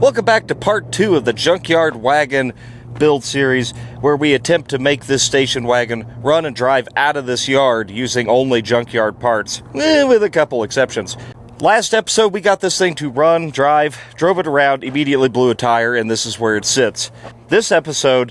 Welcome back to part 2 of the Junkyard Wagon build series, where we attempt to make this station wagon run and drive out of this yard using only junkyard parts, with a couple exceptions. Last episode we got this thing to run, drive, drove it around, immediately blew a tire, and this is where it sits. This episode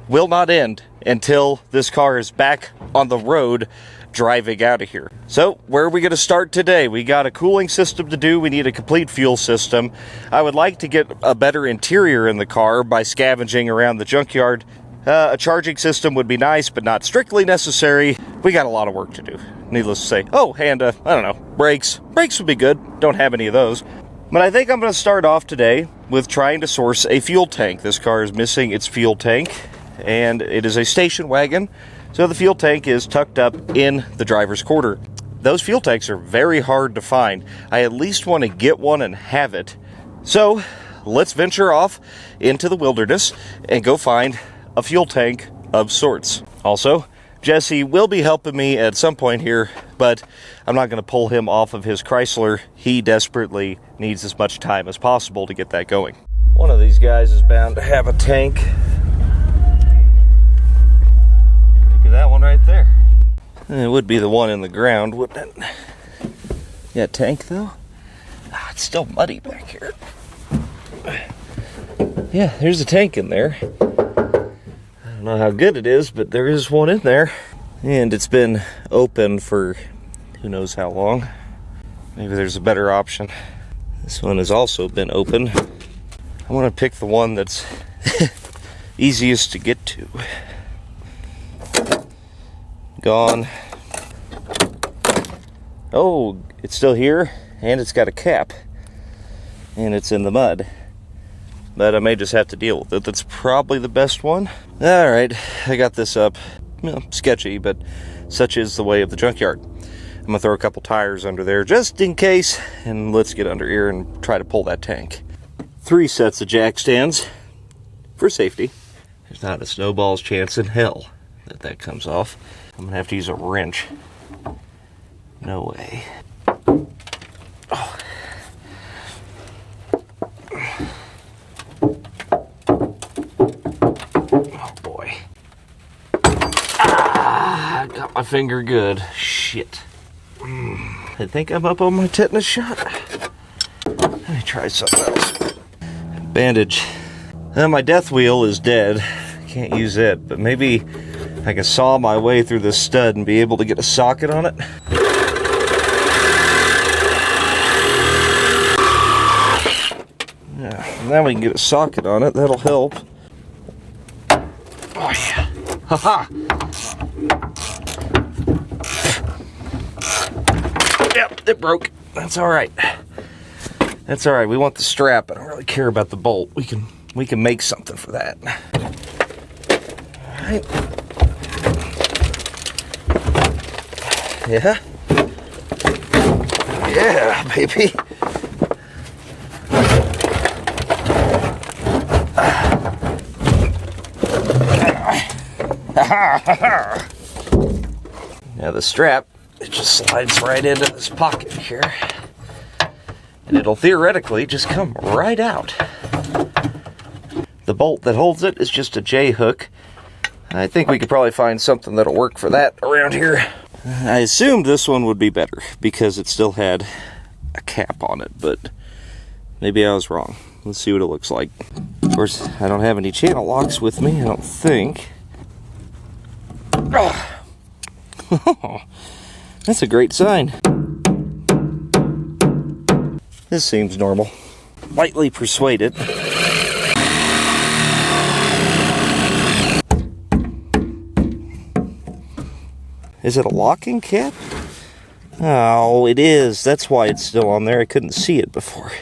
will not end until this car is back on the road driving out of here. So, where are we going to start today? We got a cooling system to do. We need a complete fuel system. I would like to get a better interior in the car by scavenging around the junkyard. A charging system would be nice, but not strictly necessary. We got a lot of work to do, needless to say. Oh, and, I don't know, brakes. Brakes would be good. Don't have any of those. But I think I'm going to start off today with trying to source a fuel tank. This car is missing its fuel tank, and it is a station wagon. So the fuel tank is tucked up in the driver's quarter. Those fuel tanks are very hard to find. I at least want to get one and have it. So let's venture off into the wilderness and go find a fuel tank of sorts. Also, Jesse will be helping me at some point here, but I'm not going to pull him off of his Chrysler. He desperately needs as much time as possible to get that going. One of these guys is bound to have a tank. That one right there. It would be the one in the ground, wouldn't it? Yeah, tank though? Ah, it's still muddy back here. Yeah, there's a tank in there. I don't know how good it is, but there is one in there. And it's been open for who knows how long. Maybe there's a better option. This one has also been open. I want to pick the one that's easiest to get to. Gone. Oh, it's still here, and it's got a cap, and it's in the mud, but I may just have to deal with it. That's probably the best one. Alright, I got this up. Well, sketchy, but such is the way of the junkyard. I'm gonna throw a couple tires under there just in case, and let's get under here and try to pull that tank. 3 sets of jack stands for safety. There's not a snowball's chance in hell that comes off. I'm gonna have to use a wrench. No way. Oh. Oh boy. Ah, I got my finger good. Shit. I think I'm up on my tetanus shot. Let me try something else. Bandage. My death wheel is dead. Can't use it, but maybe I can saw my way through this stud and be able to get a socket on it. Yeah, now we can get a socket on it. That'll help. Oh yeah. Haha. Yep, it broke. That's alright. That's alright. We want the strap. I don't really care about the bolt. We can make something for that. Alright. Yeah. Yeah, baby. Now the strap, it just slides right into this pocket here. And it'll theoretically just come right out. The bolt that holds it is just a J-hook. I think we could probably find something that'll work for that around here. I assumed this one would be better because it still had a cap on it, but maybe I was wrong. Let's see what it looks like. Of course, I don't have any channel locks with me, I don't think. Oh, that's a great sign. This seems normal. Lightly persuaded. Is it a locking cap? Oh, it is. That's why it's still on there. I couldn't see it before.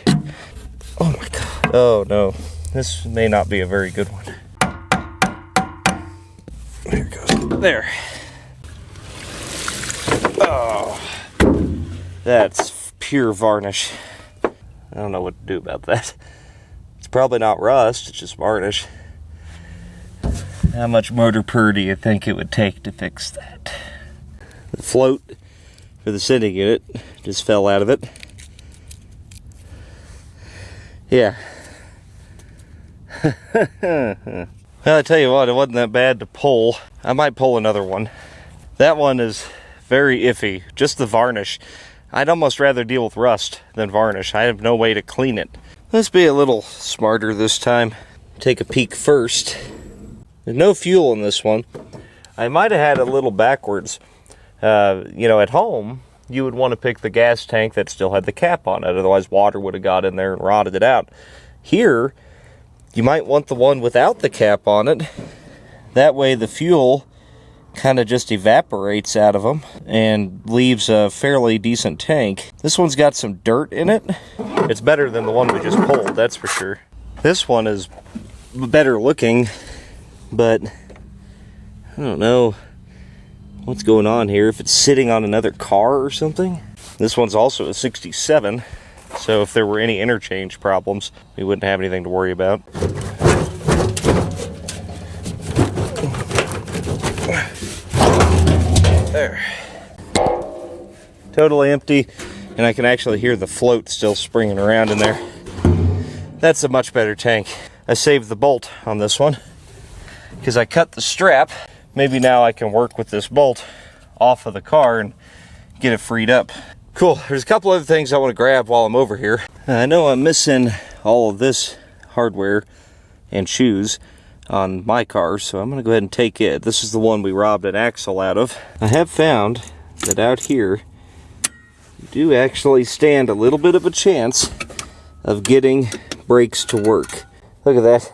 Oh my god. Oh no. This may not be a very good one. There it goes. There. Oh. That's pure varnish. I don't know what to do about that. It's probably not rust, it's just varnish. How much motor purr do you think it would take to fix that? The float for the sending unit just fell out of it. Yeah, Well, I tell you what, it wasn't that bad to pull. I might pull another one. That one is very iffy. Just the varnish. I'd almost rather deal with rust than varnish. I have no way to clean it. Let's be a little smarter this time. Take a peek first. There's no fuel in this one. I might have had it a little backwards. You know, at home, you would want to pick the gas tank that still had the cap on it. Otherwise, water would have got in there and rotted it out. Here, you might want the one without the cap on it. That way, the fuel kind of just evaporates out of them and leaves a fairly decent tank. This one's got some dirt in it. It's better than the one we just pulled, that's for sure. This one is better looking, but I don't know what's going on here. If it's sitting on another car or something. This one's also a 67, so if there were any interchange problems, we wouldn't have anything to worry about. There. Totally empty, and I can actually hear the float still springing around in there. That's a much better tank. I saved the bolt on this one because I cut the strap. Maybe now I can work with this bolt off of the car and get it freed up. Cool. There's a couple other things I want to grab while I'm over here. I know I'm missing all of this hardware and shoes on my car, so I'm going to go ahead and take it. This is the one we robbed an axle out of. I have found that out here you do actually stand a little bit of a chance of getting brakes to work. Look at that.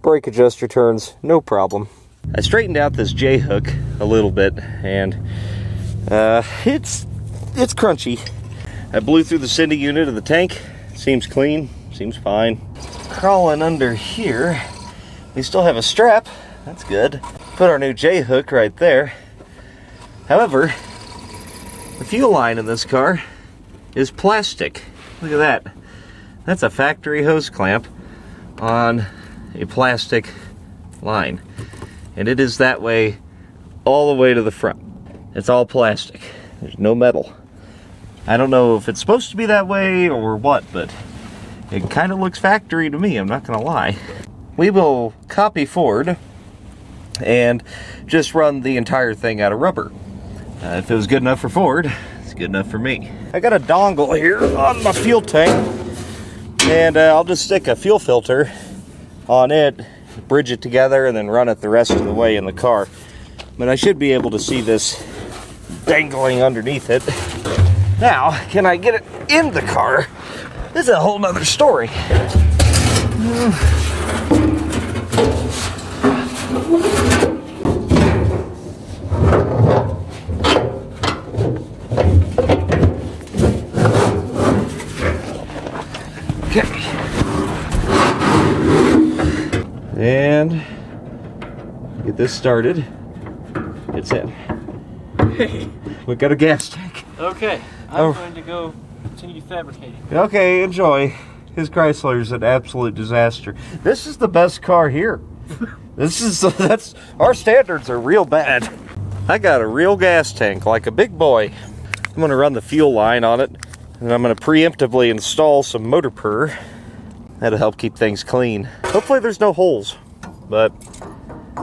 Brake adjuster turns, no problem. I straightened out this J-hook a little bit, and it's crunchy. I blew through the sending unit of the tank. Seems clean, seems fine. Crawling under here, we still have a strap. That's good. Put our new J-hook right there. However, the fuel line in this car is plastic. Look at that. That's a factory hose clamp on a plastic line. And it is that way all the way to the front. It's all plastic. There's no metal. I don't know if it's supposed to be that way or what, but it kind of looks factory to me, I'm not gonna lie. We will copy Ford and just run the entire thing out of rubber. If it was good enough for Ford, it's good enough for me. I got a dongle here on my fuel tank, and I'll just stick a fuel filter on it, bridge it together, and then run it the rest of the way in the car. But I should be able to see this dangling underneath it. Now, can I get it in the car? This is a whole nother story. Okay. And get this started. It's in. Hey. We got a gas tank. Okay, I'm going to go continue fabricating. Okay, enjoy. His Chrysler's an absolute disaster. This is the best car here. That's our standards are real bad. I got a real gas tank, like a big boy. I'm gonna run the fuel line on it, and I'm gonna preemptively install some MOTOR PURR. That'll help keep things clean. Hopefully there's no holes, but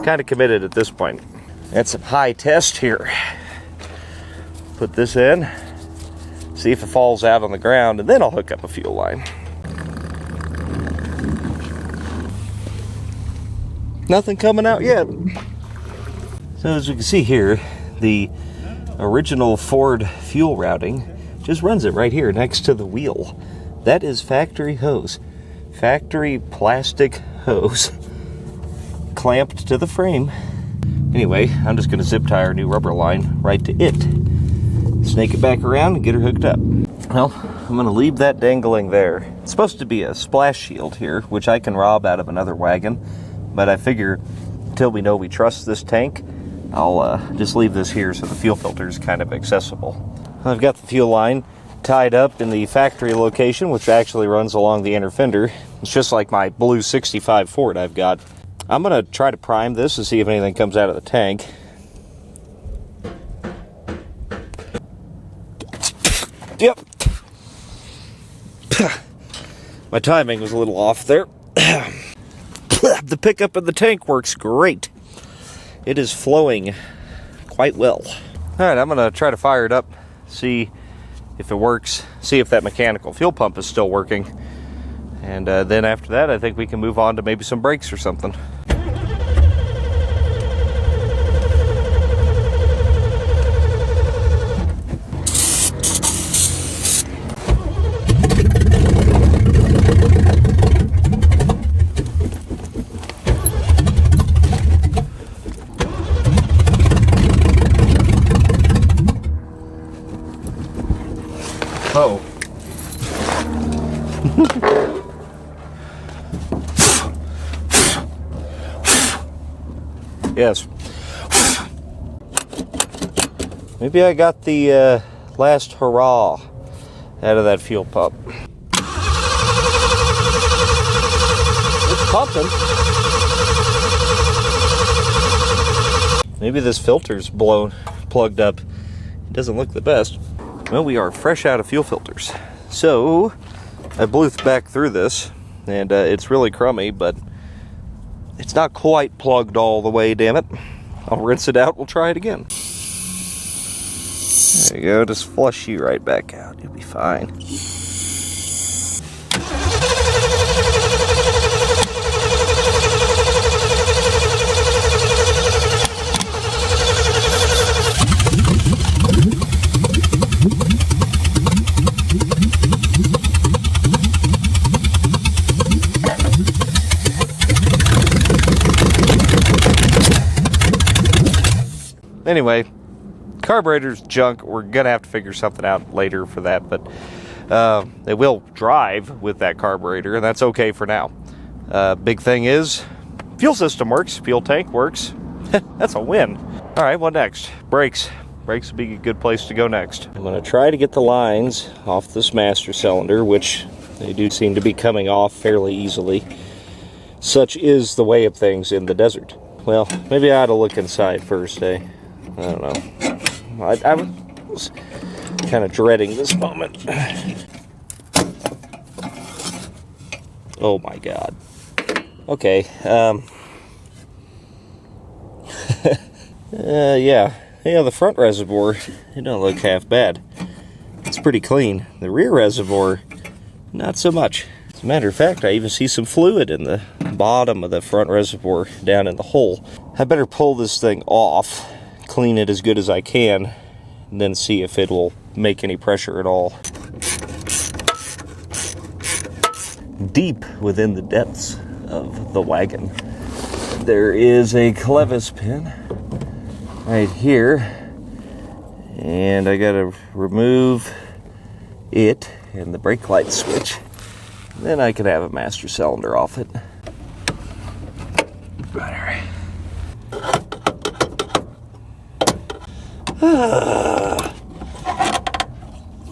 kind of committed at this point. That's some high test here. Put this in, see if it falls out on the ground, and then I'll hook up a fuel line. Nothing coming out yet. So as we can see here, the original Ford fuel routing just runs it right here next to the wheel. That is factory hose. Factory plastic hose clamped to the frame. Anyway, I'm just going to zip tie our new rubber line right to it. Snake it back around and get her hooked up. Well, I'm going to leave that dangling there. It's supposed to be a splash shield here, which I can rob out of another wagon. But I figure until we know we trust this tank, I'll just leave this here so the fuel filter is kind of accessible. I've got the fuel line tied up in the factory location, which actually runs along the inner fender. It's just like my blue 65 Ford I've got. I'm going to try to prime this and see if anything comes out of the tank. Yep. My timing was a little off there. the pickup in the tank works great. It is flowing quite well. All right, I'm gonna try to fire it up, see if it works, see if that mechanical fuel pump is still working. And then after that, I think we can move on to maybe some brakes or something. Oh. Yes. Maybe I got the last hurrah out of that fuel pump. It's pumping. Maybe this filter's plugged up. It doesn't look the best. Well, we are fresh out of fuel filters. So, I blew back through this, and it's really crummy, but it's not quite plugged all the way, damn it. I'll rinse it out, we'll try it again. There you go, just flush you right back out, you'll be fine. Anyway, carburetor's junk. We're gonna have to figure something out later for that, but they will drive with that carburetor, and that's okay for now. Big thing is, fuel system works, fuel tank works. That's a win. All right, what next? Brakes. Brakes would be a good place to go next. I'm gonna try to get the lines off this master cylinder, which they do seem to be coming off fairly easily. Such is the way of things in the desert. Well, maybe I ought to look inside first, eh? I don't know. I was kind of dreading this moment. Oh my god. Okay. Yeah, the front reservoir, it don't look half bad. It's pretty clean. The rear reservoir, not so much. As a matter of fact, I even see some fluid in the bottom of the front reservoir down in the hole. I better pull this thing off, clean it as good as I can, and then see if it will make any pressure at all. Deep within the depths of the wagon, there is a clevis pin right here, and I gotta remove it and the brake light switch. Then I could have a master cylinder off it. Alright.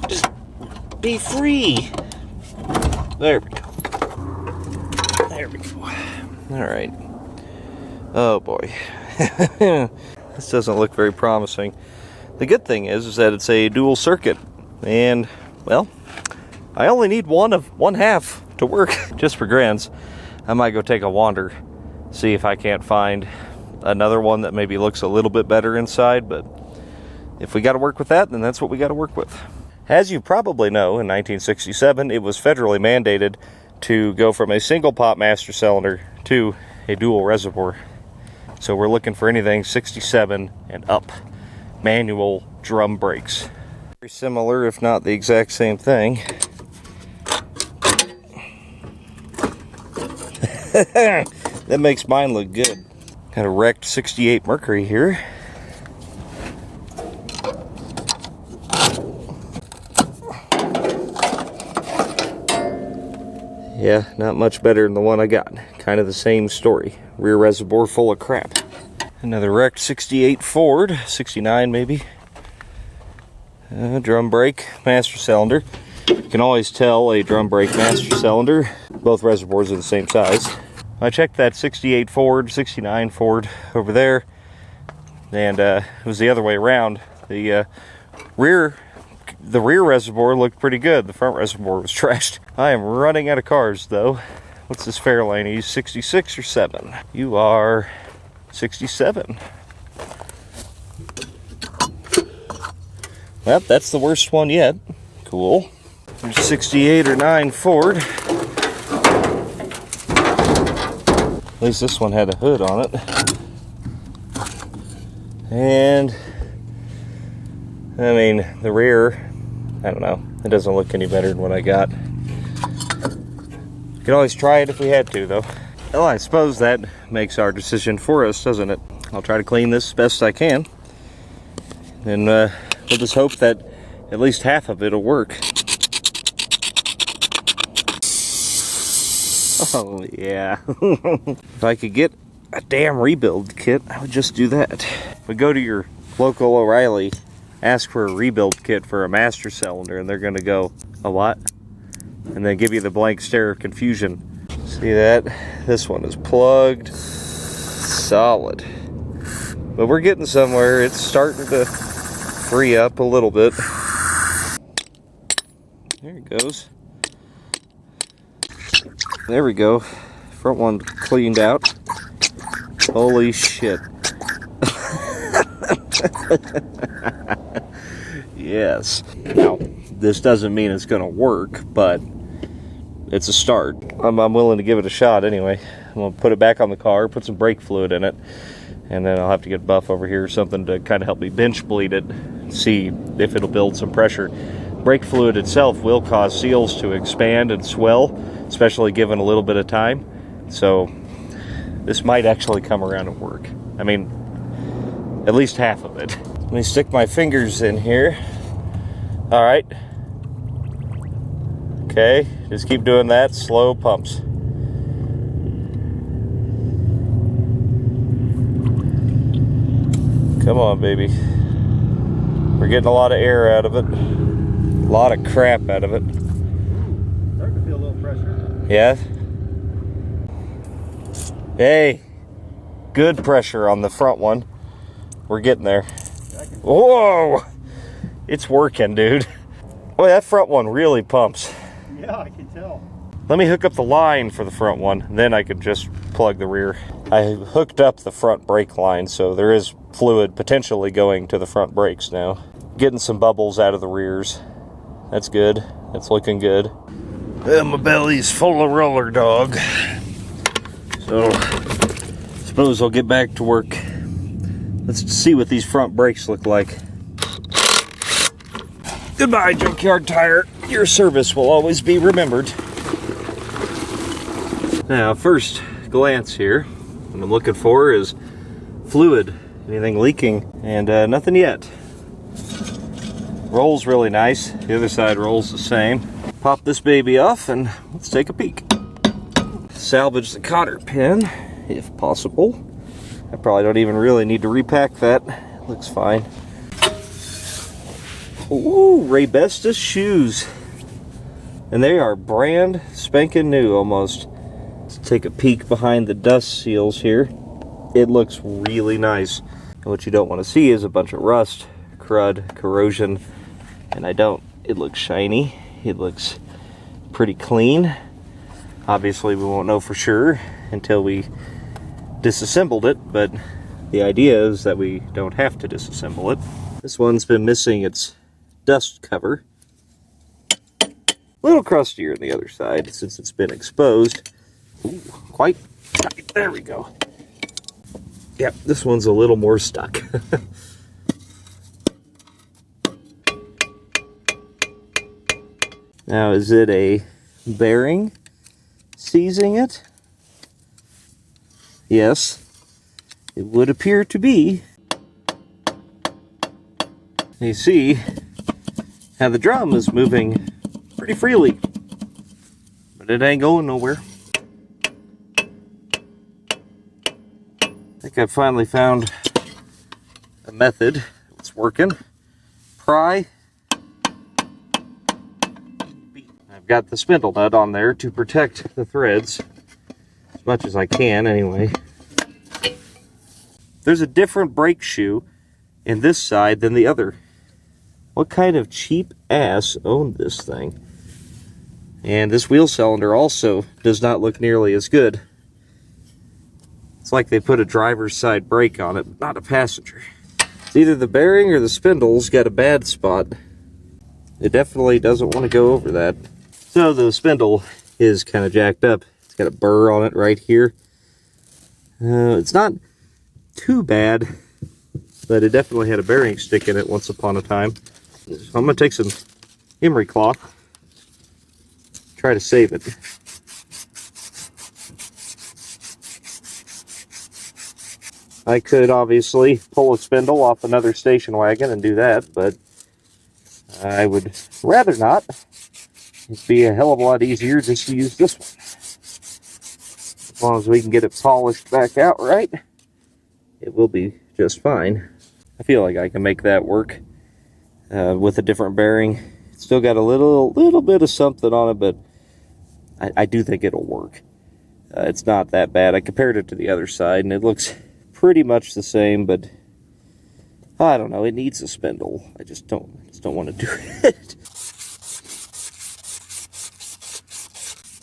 Just be free. There we go. There we go. Alright. Oh boy. This doesn't look very promising. The good thing is that it's a dual circuit, and well, I only need one half to work. Just for grins, I might go take a wander, see if I can't find another one that maybe looks a little bit better inside, but if we got to work with that, then that's what we got to work with. As you probably know, in 1967, it was federally mandated to go from a single pop master cylinder to a dual reservoir. So we're looking for anything 67 and up. Manual drum brakes. Very similar, if not the exact same thing. That makes mine look good. Got a wrecked 68 Mercury here. Yeah, not much better than the one I got. Kind of the same story. Rear reservoir full of crap. Another wrecked 68 Ford, 69 maybe. Drum brake, master cylinder. You can always tell a drum brake master cylinder. Both reservoirs are the same size. I checked that 68 Ford, 69 Ford over there, and it was the other way around. The rear reservoir looked pretty good. The front reservoir was trashed. I am running out of cars though. What's this Fairlane? He's 66 or 7? You are 67. Well, that's the worst one yet. Cool. There's 68 or 9 Ford. At least this one had a hood on it. And, I mean, the rear, I don't know. It doesn't look any better than what I got. Could always try it if we had to, though. Well, I suppose that makes our decision for us, doesn't it? I'll try to clean this best I can. And we'll just hope that at least half of it will work. Oh, yeah. If I could get a damn rebuild kit, I would just do that. If we go to your local O'Reilly, ask for a rebuild kit for a master cylinder, and they're going to go, a what? And then give you the blank stare of confusion. See that? This one is plugged. Solid. But we're getting somewhere. It's starting to free up a little bit. There it goes. There we go. Front one cleaned out. Holy shit. Yes. Now, this doesn't mean it's going to work, but it's a start. I'm willing to give it a shot anyway. I'm going to put it back on the car, put some brake fluid in it, and then I'll have to get Buff over here or something to kind of help me bench bleed it, see if it'll build some pressure. Brake fluid itself will cause seals to expand and swell, especially given a little bit of time. So this might actually come around and work. I mean, at least half of it. Let me stick my fingers in here. All right. Okay, just keep doing that. Slow pumps. Come on, baby. We're getting a lot of air out of it. A lot of crap out of it. Starting to feel a little pressure. Yeah. Hey, good pressure on the front one. We're getting there. Whoa! It's working, dude. Boy, that front one really pumps. Yeah, I can tell. Let me hook up the line for the front one, then I can just plug the rear. I hooked up the front brake line, so there is fluid potentially going to the front brakes now. Getting some bubbles out of the rears. That's good. That's looking good. Well, my belly's full of roller dog. So, suppose I'll get back to work. Let's see what these front brakes look like. Goodbye, Junkyard Tire. Your service will always be remembered. Now, first glance here, what I'm looking for is fluid. Anything leaking, and nothing yet. Rolls really nice. The other side rolls the same. Pop this baby off and let's take a peek. Salvage the cotter pin, if possible. I probably don't even really need to repack that. It looks fine. Ooh, Raybestos shoes. And they are brand spanking new almost. Let's take a peek behind the dust seals here. It looks really nice. And what you don't want to see is a bunch of rust, crud, corrosion. And I don't. It looks shiny. It looks pretty clean. Obviously we won't know for sure until we disassembled it, but the idea is that we don't have to disassemble it. This one's been missing its dust cover. A little crustier on the other side since it's been exposed. Ooh, quite tight. There we go. Yep, this one's a little more stuck. Now, is it a bearing seizing it? Yes, it would appear to be. You see how the drum is moving pretty freely, but it ain't going nowhere. I think I finally found a method that's working. Pry. I've got the spindle nut on there to protect the threads as much as I can anyway. There's a different brake shoe in this side than the other. What kind of cheap ass owned this thing? And this wheel cylinder also does not look nearly as good. It's like they put a driver's side brake on it, not a passenger. It's either the bearing or the spindle's got a bad spot. It definitely doesn't want to go over that. So the spindle is kind of jacked up. It's got a burr on it right here. It's not too bad, but it definitely had a bearing stick in it once upon a time. So I'm going to take some emery cloth, try to save it. I could obviously pull a spindle off another station wagon and do that, but I would rather not. It'd be a hell of a lot easier just to use this one. As long as we can get it polished back out right, it will be just fine. I feel like I can make that work with a different bearing. It's still got a little bit of something on it, but I do think it'll work. It's not that bad. I compared it to the other side, and it looks pretty much the same, but I don't know. It needs a spindle. I just don't want to do it.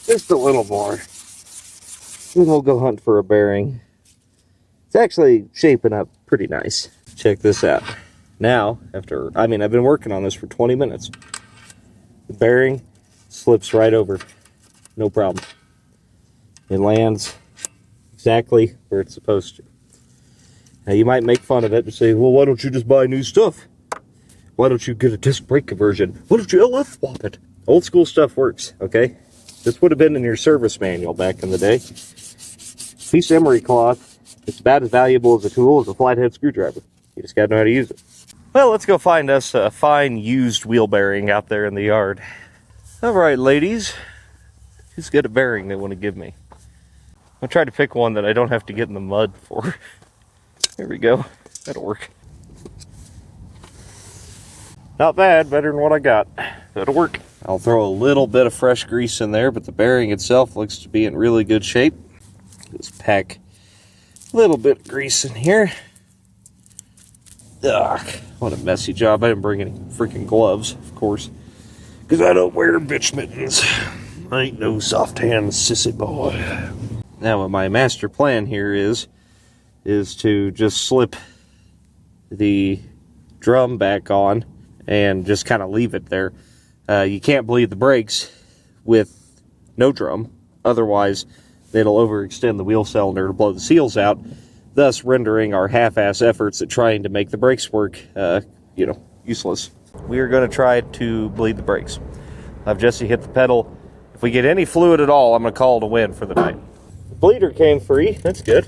Just a little more. Then we'll go hunt for a bearing. It's actually shaping up pretty nice. Check this out. Now, I've been working on this for 20 minutes. The bearing slips right over. No problem. It lands exactly where it's supposed to. Now, you might make fun of it and say, well, why don't you just buy new stuff? Why don't you get a disc brake conversion? Why don't you LF swap it? Old school stuff works, okay? This would have been in your service manual back in the day. Piece of emery cloth, it's about as valuable as a tool as a flathead screwdriver. You just gotta know how to use it. Well, let's go find us a fine used wheel bearing out there in the yard. All right, ladies. Who's got a bearing they want to give me? I'll try to pick one that I don't have to get in the mud for. There we go. That'll work. Not bad, better than what I got. That'll work. I'll throw a little bit of fresh grease in there, but the bearing itself looks to be in really good shape. Just pack a little bit of grease in here. Ugh, what a messy job. I didn't bring any freaking gloves, of course, because I don't wear bitch mittens. I ain't no soft hand sissy boy. Now what my master plan here is to just slip the drum back on and just kind of leave it there. You can't bleed the brakes with no drum, otherwise it'll overextend the wheel cylinder to blow the seals out, thus rendering our half-ass efforts at trying to make the brakes work, useless. We are going to try to bleed the brakes. I've Jesse hit the pedal. If we get any fluid at all, I'm going to call it a win for the night. The bleeder came free. That's good.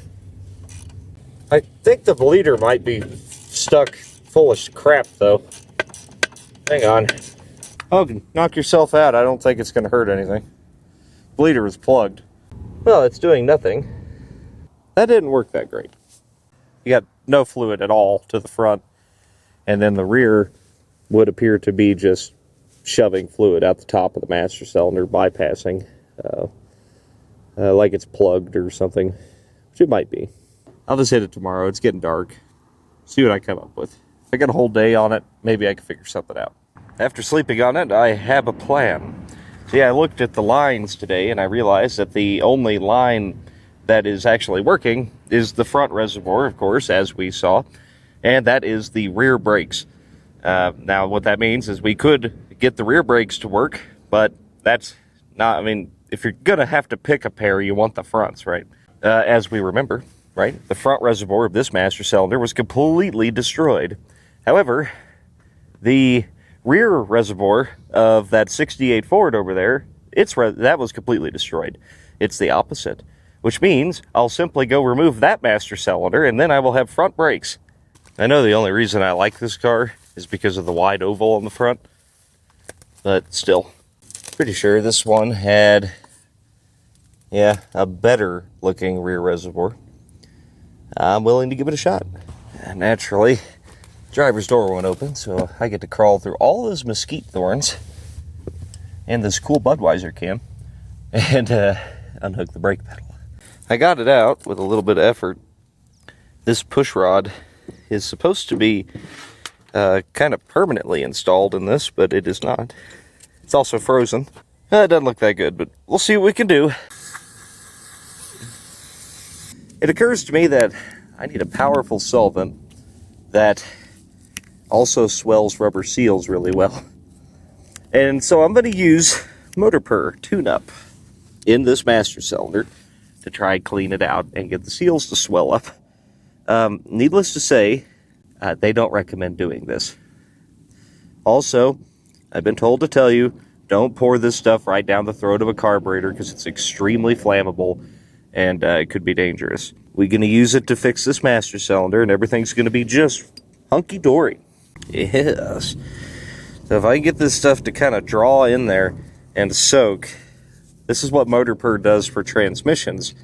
I think the bleeder might be stuck full of crap, though. Hang on. Oh, knock yourself out. I don't think it's going to hurt anything. Bleeder is plugged. Well, it's doing nothing. That didn't work that great. You got no fluid at all to the front, and then the rear would appear to be just shoving fluid out the top of the master cylinder, bypassing, like it's plugged or something, which it might be. I'll just hit it tomorrow. It's getting dark. See what I come up with. If I got a whole day on it, maybe I can figure something out. After sleeping on it, I have a plan. See, I looked at the lines today, and I realized that the only line that is actually working is the front reservoir, of course, as we saw, and that is the rear brakes. Now, what that means is we could get the rear brakes to work, but that's not, if you're going to have to pick a pair, you want the fronts, right? As we remember, right, the front reservoir of this master cylinder was completely destroyed. However, the rear reservoir of that 68 Ford over there, that was completely destroyed. It's the opposite, which means I'll simply go remove that master cylinder, and then I will have front brakes. I know the only reason I like this car is because of the wide oval on the front, but still, pretty sure this one had, a better looking rear reservoir. I'm willing to give it a shot. Naturally, driver's door won't open, so I get to crawl through all those mesquite thorns and this cool Budweiser can and unhook the brake pedal. I got it out with a little bit of effort. This push rod is supposed to be kind of permanently installed in this, but it is not. It's also frozen. It doesn't look that good, but we'll see what we can do. It occurs to me that I need a powerful solvent that also swells rubber seals really well. And so I'm going to use MOTOR PURR tune-up in this master cylinder to try clean it out and get the seals to swell up. Needless to say, they don't recommend doing this. Also, I've been told to tell you, don't pour this stuff right down the throat of a carburetor because it's extremely flammable and it could be dangerous. We're going to use it to fix this master cylinder and everything's going to be just hunky-dory. Yes. So if I can get this stuff to kind of draw in there and soak, this is what MOTOR PURR does for transmissions,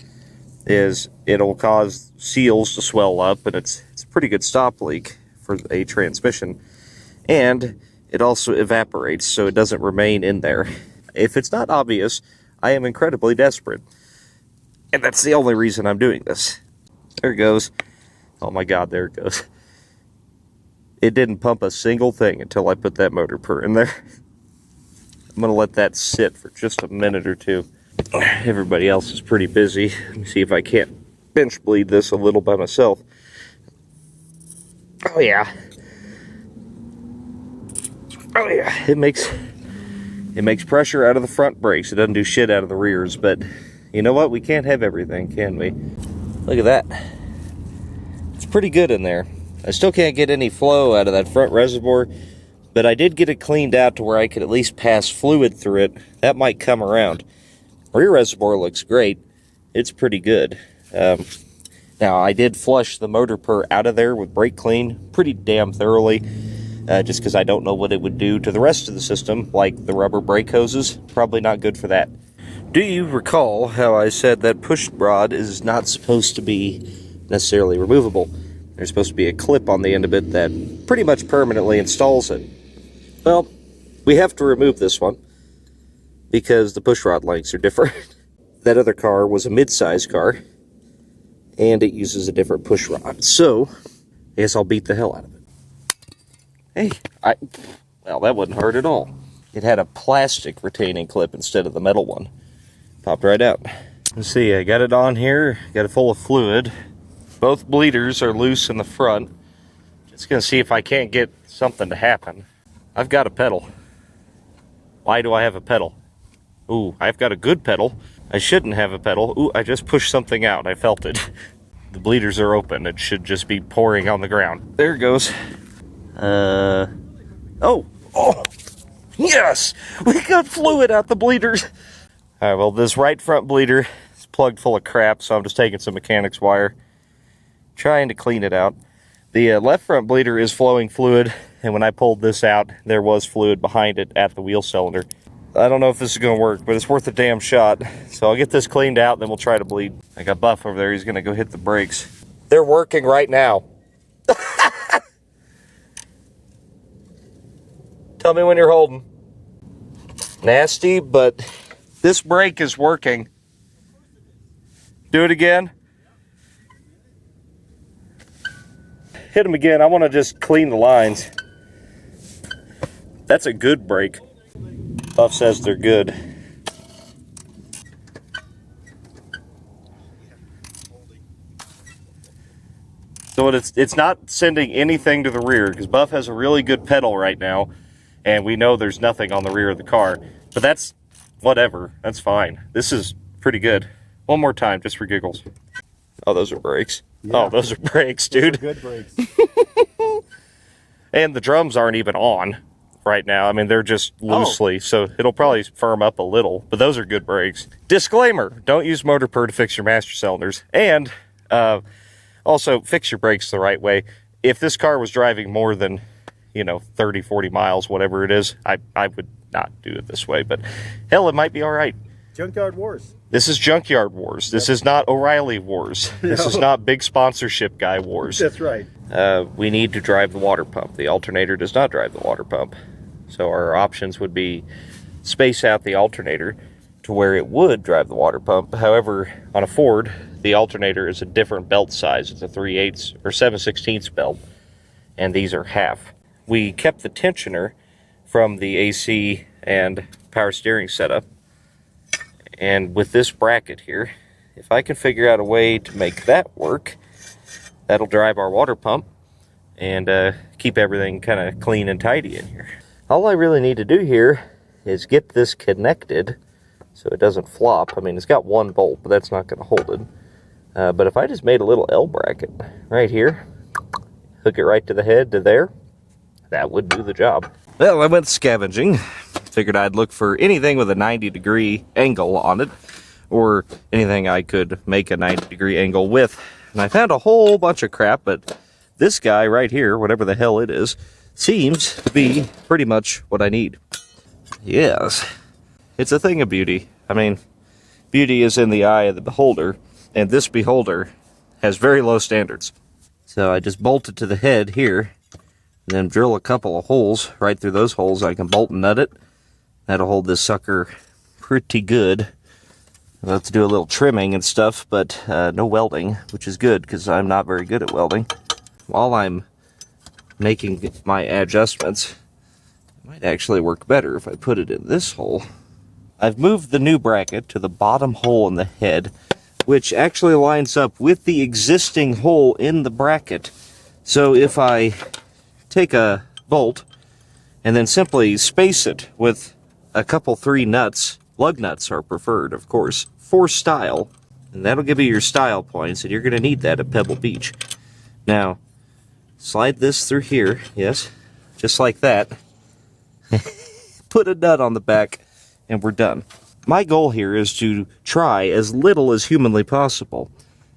is it'll cause seals to swell up, and it's a pretty good stop leak for a transmission. And it also evaporates, so it doesn't remain in there. If it's not obvious, I am incredibly desperate. And that's the only reason I'm doing this. There it goes. Oh my god, there it goes. It didn't pump a single thing until I put that MOTOR PURR in there. I'm going to let that sit for just a minute or two. Everybody else is pretty busy. Let me see if I can't bench bleed this a little by myself. Oh yeah. Oh yeah. It makes pressure out of the front brakes. It doesn't do shit out of the rears, but you know what? We can't have everything, can we? Look at that. It's pretty good in there. I still can't get any flow out of that front reservoir, but I did get it cleaned out to where I could at least pass fluid through it. That might come around. Rear reservoir looks great. It's pretty good. Now, I did flush the MOTOR PURR out of there with brake clean pretty damn thoroughly, just because I don't know what it would do to the rest of the system, like the rubber brake hoses. Probably not good for that. Do you recall how I said that push rod is not supposed to be necessarily removable? There's supposed to be a clip on the end of it that pretty much permanently installs it. Well, we have to remove this one because the push rod lengths are different. That other car was a mid-size car, and it uses a different push rod. So, I guess I'll beat the hell out of it. Hey, well, that wouldn't hurt at all. It had a plastic retaining clip instead of the metal one. Popped right out. Let's see, I got it on here, got it full of fluid. Both bleeders are loose in the front. Just gonna see if I can't get something to happen. I've got a pedal. Why do I have a pedal? Ooh, I've got a good pedal. I shouldn't have a pedal. Ooh, I just pushed something out. I felt it. The bleeders are open. It should just be pouring on the ground. There it goes. Oh! Yes! We got fluid out the bleeders! Alright, well, this right front bleeder is plugged full of crap, so I'm just taking some mechanics wire, trying to clean it out. The left front bleeder is flowing fluid, and when I pulled this out, there was fluid behind it at the wheel cylinder. I don't know if this is going to work, but it's worth a damn shot. So I'll get this cleaned out, and then we'll try to bleed. I got Buff over there. He's going to go hit the brakes. They're working right now. Tell me when you're holding. Nasty, but this brake is working. Do it again. Hit them again. I want to just clean the lines. That's a good brake. Buff says they're good. So it's not sending anything to the rear because Buff has a really good pedal right now, and we know there's nothing on the rear of the car. But that's whatever. That's fine. This is pretty good. One more time, just for giggles. Oh, those are brakes. Yeah. Oh, those are brakes, dude. Those are good brakes. And the drums aren't even on right now. I mean, they're just loosely, so it'll probably firm up a little, but those are good brakes. Disclaimer, don't use MOTOR PURR to fix your master cylinders. And also, fix your brakes the right way. If this car was driving more than, 30, 40 miles, whatever it is, I would not do it this way, but hell, it might be all right. Junkyard Wars. This is Junkyard Wars. This is not O'Reilly Wars. No. This is not big sponsorship guy wars. That's right. We need to drive the water pump. The alternator does not drive the water pump. So our options would be space out the alternator to where it would drive the water pump. However, on a Ford, the alternator is a different belt size. It's a 3/8 or 7/16 belt, and these are half. We kept the tensioner from the AC and power steering setup. And with this bracket here, if I can figure out a way to make that work, that'll drive our water pump and keep everything kind of clean and tidy in here. All I really need to do here is get this connected so it doesn't flop. I mean, it's got one bolt, but that's not going to hold it. But if I just made a little L bracket right here, hook it right to the head to there, that would do the job. Well, I went scavenging. Figured I'd look for anything with a 90-degree angle on it, or anything I could make a 90-degree angle with. And I found a whole bunch of crap, but this guy right here, whatever the hell it is, seems to be pretty much what I need. Yes, it's a thing of beauty. I mean, beauty is in the eye of the beholder, and this beholder has very low standards. So I just bolt it to the head here, and then drill a couple of holes right through those holes. I can bolt and nut it. That'll hold this sucker pretty good. I'll have to do a little trimming and stuff, but no welding, which is good because I'm not very good at welding. While I'm making my adjustments, it might actually work better if I put it in this hole. I've moved the new bracket to the bottom hole in the head, which actually lines up with the existing hole in the bracket. So if I take a bolt and then simply space it with a couple 3 nuts, lug nuts are preferred, of course, for style, and that'll give you your style points, and you're going to need that at Pebble Beach. Now, slide this through here, yes, just like that. Put a nut on the back, and we're done. My goal here is to try as little as humanly possible,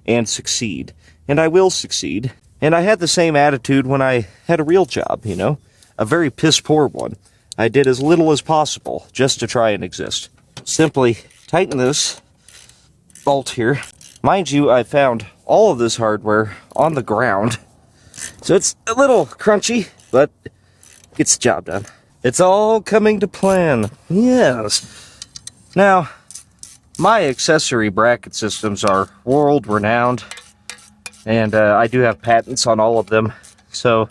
and succeed. And I will succeed. And I had the same attitude when I had a real job, you know, a very piss-poor one. I did as little as possible just to try and exist. Simply tighten this bolt here. Mind you, I found all of this hardware on the ground, so it's a little crunchy, but gets the job done. It's all coming to plan. Yes. Now, my accessory bracket systems are world-renowned, and I do have patents on all of them. So,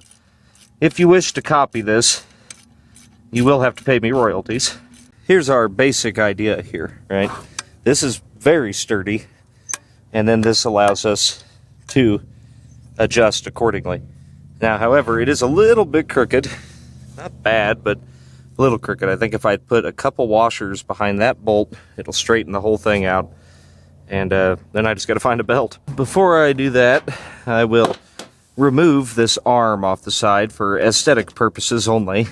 if you wish to copy this, you will have to pay me royalties. Here's our basic idea here, right? This is very sturdy, and then this allows us to adjust accordingly. Now, however, it is a little bit crooked. Not bad, but a little crooked. I think if I put a couple washers behind that bolt, it'll straighten the whole thing out. And then I just got to find a belt. Before I do that, I will remove this arm off the side for aesthetic purposes only.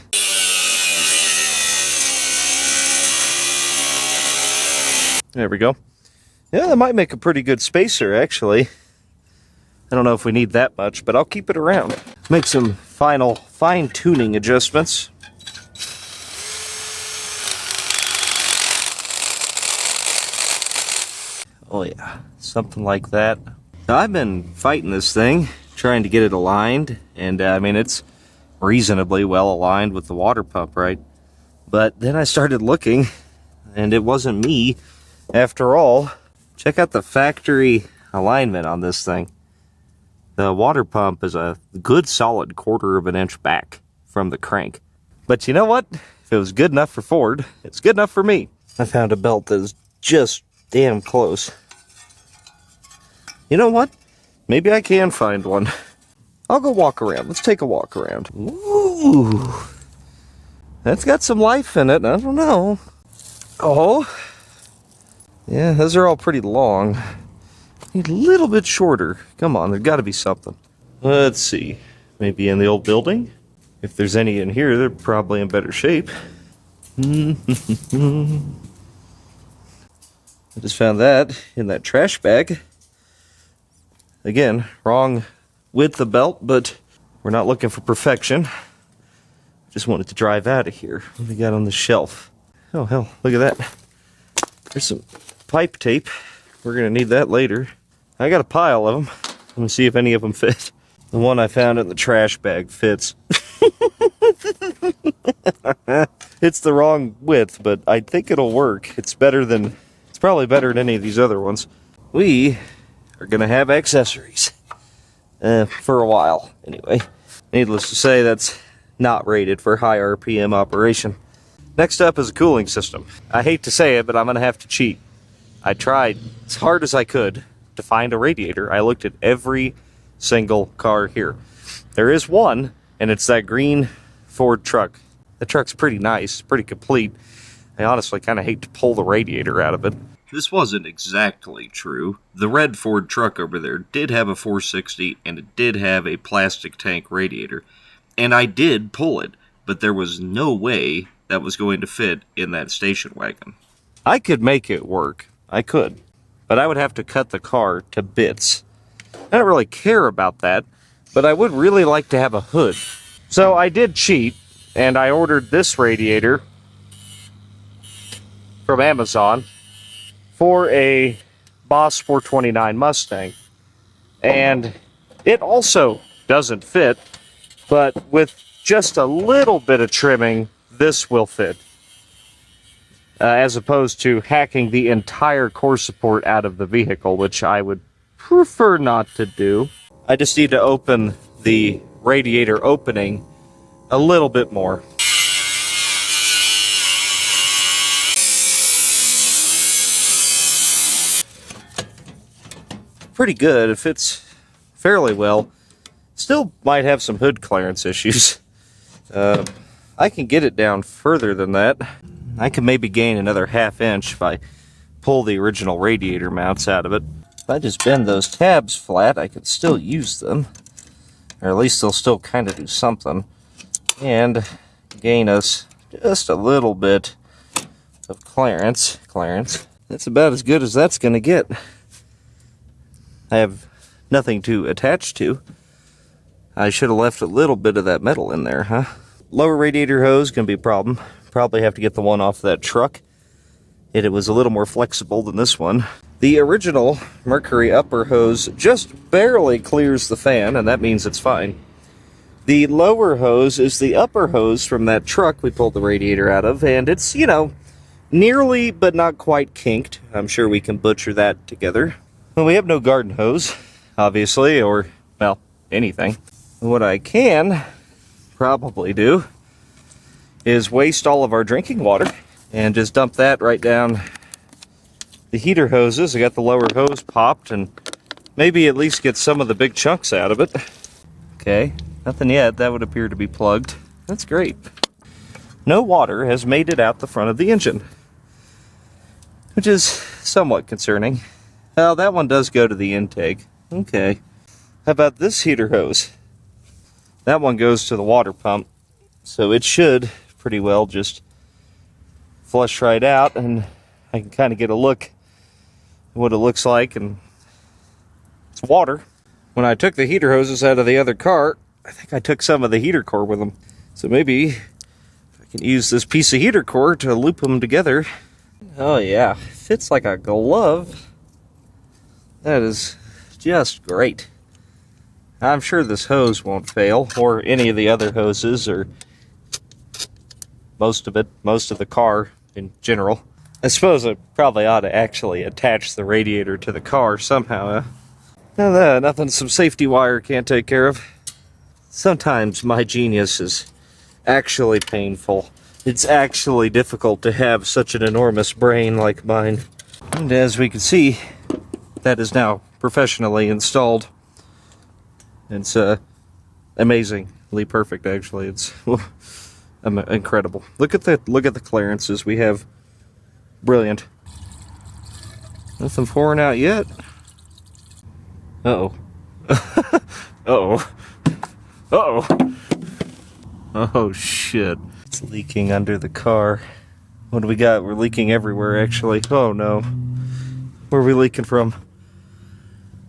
There we go. Yeah, that might make a pretty good spacer, actually. I don't know if we need that much, but I'll keep it around. Make some final fine-tuning adjustments. Oh yeah, something like that. Now, I've been fighting this thing, trying to get it aligned, and I mean, it's reasonably well aligned with the water pump, right? But then I started looking, and it wasn't me. After all, check out the factory alignment on this thing. The water pump is a good solid 1/4 of an inch back from the crank. But you know what? If it was good enough for Ford, it's good enough for me. I found a belt that is just damn close. You know what? Maybe I can find one. I'll go walk around. Let's take a walk around. Ooh. That's got some life in it. I don't know. Oh. Yeah, those are all pretty long. Need a little bit shorter. Come on, there's got to be something. Let's see. Maybe in the old building? If there's any in here, they're probably in better shape. I just found that in that trash bag. Again, wrong width of belt, but we're not looking for perfection. Just wanted to drive out of here. What do we got on the shelf? Oh, hell, look at that. There's some pipe tape. We're going to need that later. I got a pile of them. Let me see if any of them fit. The one I found in the trash bag fits. It's the wrong width, but I think it'll work. It's probably better than any of these other ones. We are going to have accessories. For a while, anyway. Needless to say, that's not rated for high RPM operation. Next up is a cooling system. I hate to say it, but I'm going to have to cheat. I tried as hard as I could to find a radiator. I looked at every single car here. There is one, and it's that green Ford truck. The truck's pretty nice, pretty complete. I honestly kind of hate to pull the radiator out of it. This wasn't exactly true. The red Ford truck over there did have a 460, and it did have a plastic tank radiator. And I did pull it, but there was no way that was going to fit in that station wagon. I could make it work. I could. But I would have to cut the car to bits. I don't really care about that, but I would really like to have a hood. So I did cheat, and I ordered this radiator from Amazon for a Boss 429 Mustang. And it also doesn't fit, but with just a little bit of trimming, this will fit. As opposed to hacking the entire core support out of the vehicle, which I would prefer not to do. I just need to open the radiator opening a little bit more. Pretty good. It fits fairly well. Still might have some hood clearance issues. I can get it down further than that. I can maybe gain another ½ inch if I pull the original radiator mounts out of it. If I just bend those tabs flat, I could still use them. Or at least they'll still kind of do something. And gain us just a little bit of clearance. That's about as good as that's going to get. I have nothing to attach to. I should have left a little bit of that metal in there, huh? Lower radiator hose can be a problem. Probably have to get the one off that truck. It was a little more flexible than this one. The original Mercury upper hose just barely clears the fan, and that means it's fine. The lower hose is the upper hose from that truck we pulled the radiator out of, and it's, you know, nearly but not quite kinked. I'm sure we can butcher that together. Well, we have no garden hose, obviously, or, well, anything. What I can probably do is waste all of our drinking water and just dump that right down the heater hoses. I got the lower hose popped and maybe at least get some of the big chunks out of it. Okay, nothing yet. That would appear to be plugged. That's great. No water has made it out the front of the engine, which is somewhat concerning. Well, that one does go to the intake. Okay. How about this heater hose? That one goes to the water pump, so it should pretty well just flush right out, and I can kind of get a look at what it looks like, and it's water. When I took the heater hoses out of the other car, I think I took some of the heater core with them. So maybe if I can use this piece of heater core to loop them together. Oh yeah, fits like a glove. That is just great. I'm sure this hose won't fail, or any of the other hoses, or most of the car in general. I suppose I probably ought to actually attach the radiator to the car somehow. Nothing some safety wire can't take care of. Sometimes my genius is actually painful. It's actually difficult to have such an enormous brain like mine. And as we can see, that is now professionally installed. It's amazingly perfect, actually. It's incredible. Look at the clearances we have. Brilliant. Nothing pouring out yet. Uh-oh. Uh-oh. Uh-oh. Oh, shit. It's leaking under the car. What do we got? We're leaking everywhere, actually. Oh, no. Where are we leaking from?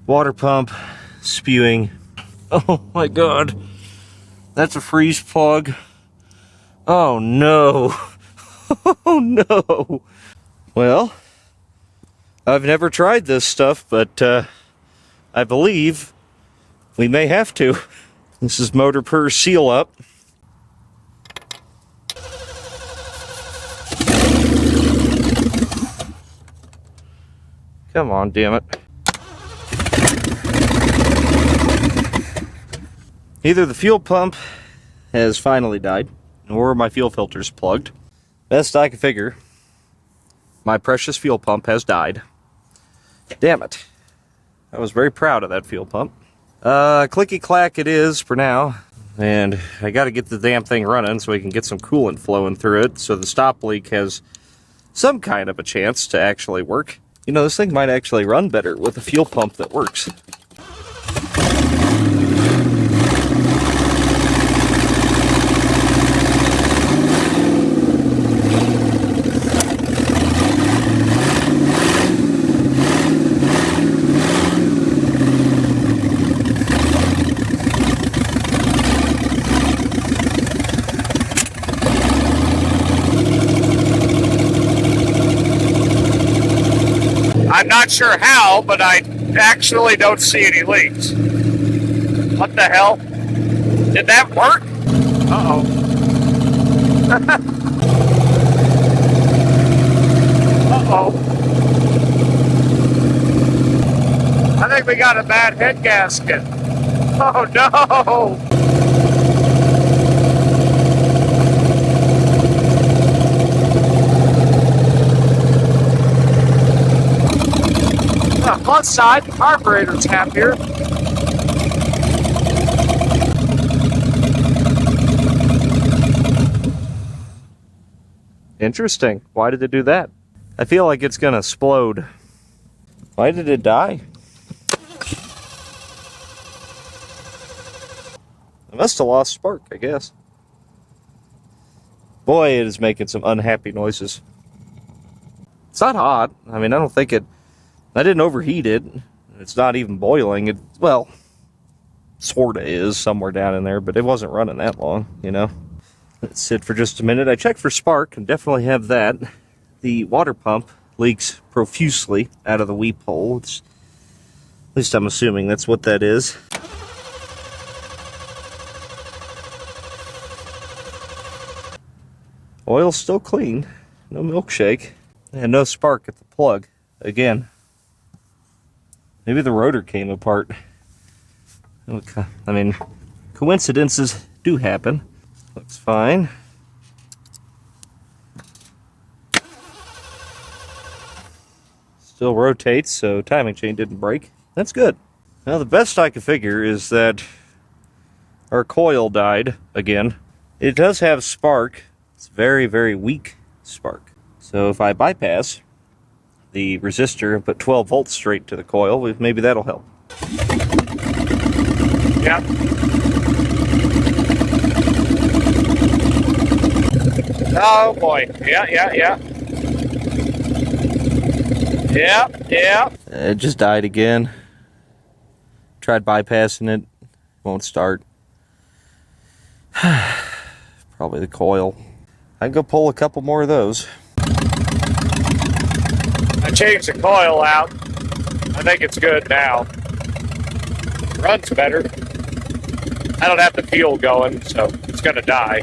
Water pump. Spewing. Oh, my God. That's a freeze plug. Oh, no. Oh, no. Well, I've never tried this stuff, but I believe we may have to. This is MOTOR PURR Seal Up. Come on, damn it. Either the fuel pump has finally died, or my fuel filter's plugged. Best I can figure, my precious fuel pump has died. Damn it. I was very proud of that fuel pump. Clicky clack it is for now. And I gotta get the damn thing running so we can get some coolant flowing through it so the stop leak has some kind of a chance to actually work. You know, this thing might actually run better with a fuel pump that works. I'm not sure how, but I actually don't see any leaks. What the hell? Did that work? Uh-oh. Uh-oh. I think we got a bad head gasket. Oh, no! Plus side, the carburetor's happier. Interesting. Why did it do that? I feel like it's gonna explode. Why did it die? I must have lost spark, I guess. Boy, it is making some unhappy noises. It's not hot. I mean, I don't think it... I didn't overheat it. It's not even boiling. It, well, sorta is somewhere down in there, but it wasn't running that long, you know. Let's sit for just a minute. I checked for spark and definitely have that. The water pump leaks profusely out of the weep hole. At least I'm assuming that's what that is. Oil's still clean. No milkshake. And no spark at the plug. Again. Maybe the rotor came apart. I mean, coincidences do happen. Looks fine. Still rotates, so timing chain didn't break. That's good. Now, the best I can figure is that our coil died again. It does have spark. It's very, very weak spark. So if I bypass the resistor and put 12 volts straight to the coil, maybe that'll help. Yeah. Oh boy. Yeah. Yeah. It just died again. Tried bypassing it. Won't start. Probably the coil. I can go pull a couple more of those. I changed the coil out. I think it's good now. Runs better. I don't have the fuel going, so it's gonna die.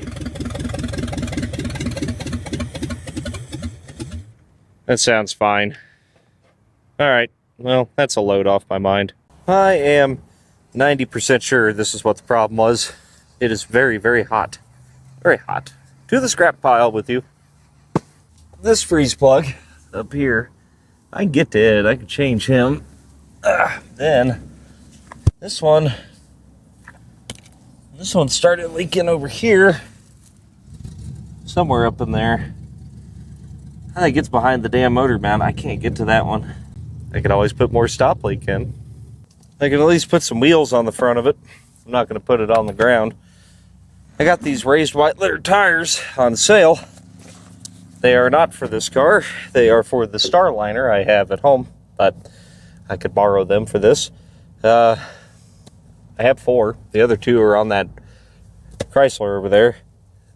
That sounds fine. Alright, well, that's a load off my mind. I am 90% sure this is what the problem was. It is very, very hot. Very hot. To the scrap pile with you. This freeze plug up here, I can get to it. I can change him. Then, this one started leaking over here. Somewhere up in there. I think it's behind the damn motor mount. I can't get to that one. I could always put more stop leak in. I could at least put some wheels on the front of it. I'm not going to put it on the ground. I got these raised white letter tires on sale. They are not for this car. They are for the Starliner I have at home, but I could borrow them for this. I have 4. The other 2 are on that Chrysler over there,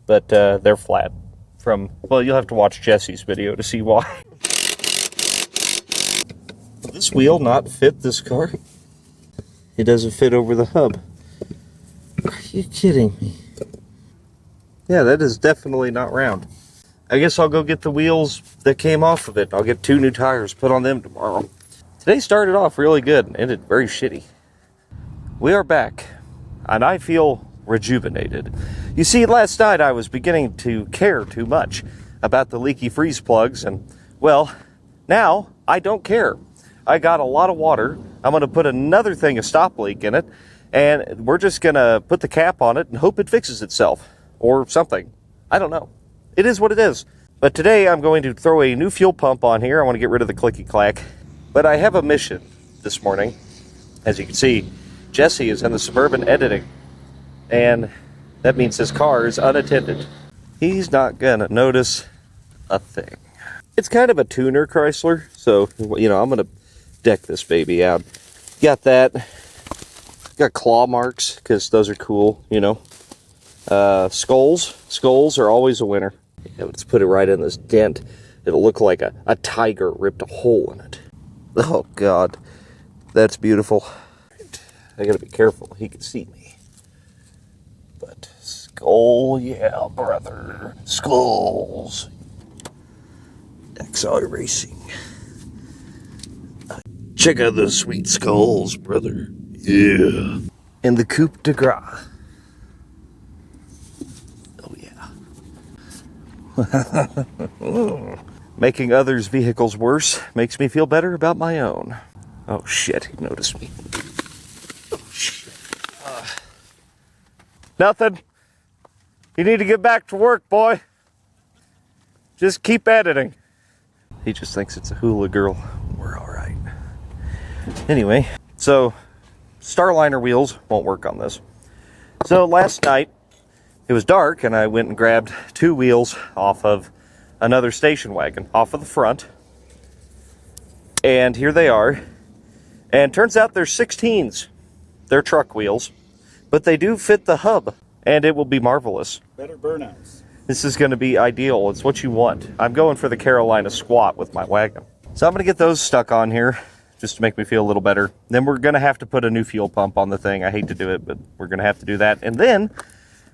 but they're flat. Well, you'll have to watch Jesse's video to see why. Will this wheel not fit this car? It doesn't fit over the hub. Are you kidding me? Yeah, that is definitely not round. I guess I'll go get the wheels that came off of it. I'll get 2 new tires, put on them tomorrow. Today started off really good and ended very shitty. We are back, and I feel rejuvenated. You see, last night I was beginning to care too much. about the leaky freeze plugs, and, well, now I don't care. I got a lot of water. I'm going to put another thing of stop leak in it, and we're just going to put the cap on it and hope it fixes itself. Or something. I don't know. It is what it is. But today I'm going to throw a new fuel pump on here. I want to get rid of the clicky-clack. But I have a mission this morning. As you can see, Jesse is in the Suburban editing. And that means his car is unattended. He's not going to notice a thing. It's kind of a tuner Chrysler. So, you know, I'm going to deck this baby out. Got that. Got claw marks, because those are cool, you know. Skulls are always a winner. Yeah, let's put it right in this dent. It'll look like a tiger ripped a hole in it. Oh God, that's beautiful. I gotta be careful, he can see me. But skull, yeah, brother. Skulls. X-Auto Racing. Check out those sweet skulls, brother. Yeah. And the Coupe de Gras. Making others' vehicles worse makes me feel better about my own. Oh shit, he noticed me. Oh shit. Nothing. You need to get back to work, boy. Just keep editing. He just thinks it's a hula girl. We're alright. Anyway, so Starliner wheels won't work on this. So last night, it was dark, and I went and grabbed 2 wheels off of another station wagon, off of the front. And here they are. And turns out they're 16s. They're truck wheels. But they do fit the hub, and it will be marvelous. Better burnouts. This is going to be ideal. It's what you want. I'm going for the Carolina squat with my wagon. So I'm going to get those stuck on here, just to make me feel a little better. Then we're going to have to put a new fuel pump on the thing. I hate to do it, but we're going to have to do that. And then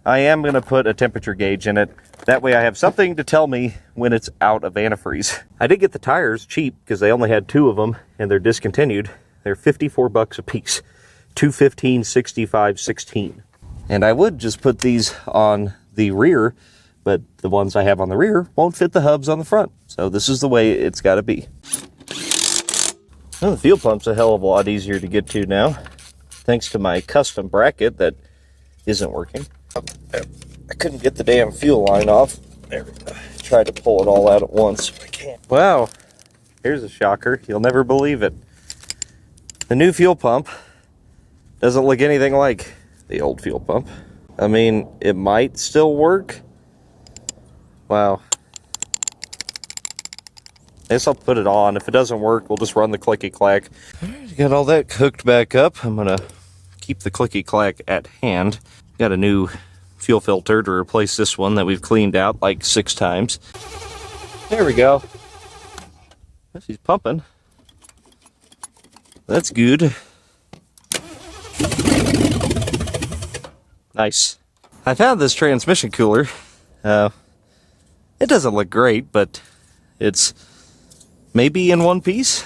I am going to put a temperature gauge in it. That way I have something to tell me when it's out of antifreeze. I did get the tires cheap because they only had 2 of them and they're discontinued. They're $54 a piece. 215, 65, 16. And I would just put these on the rear, but the ones I have on the rear won't fit the hubs on the front. So this is the way it's got to be. Well, the fuel pump's a hell of a lot easier to get to now, thanks to my custom bracket that isn't working. I couldn't get the damn fuel line off. There we go. Tried to pull it all out at once, but I can't. Wow, here's a shocker. You'll never believe it. The new fuel pump doesn't look anything like the old fuel pump. I mean, it might still work. Wow. I guess I'll put it on. If it doesn't work, we'll just run the clicky-clack. Got all that hooked back up. I'm gonna keep the clicky-clack at hand. Got a new fuel filter to replace this one that we've cleaned out like 6 times. There we go. Yes, he's pumping. That's good. Nice. I found this transmission cooler. It doesn't look great, but it's maybe in one piece.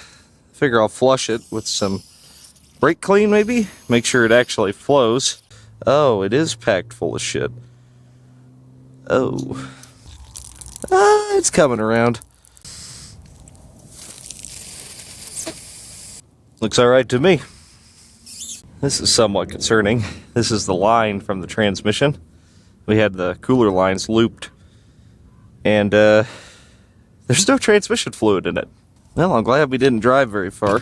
Figure I'll flush it with some brake clean maybe. Make sure it actually flows. Oh, it is packed full of shit. Oh. It's coming around. Looks alright to me. This is somewhat concerning. This is the line from the transmission. We had the cooler lines looped. And, there's no transmission fluid in it. Well, I'm glad we didn't drive very far.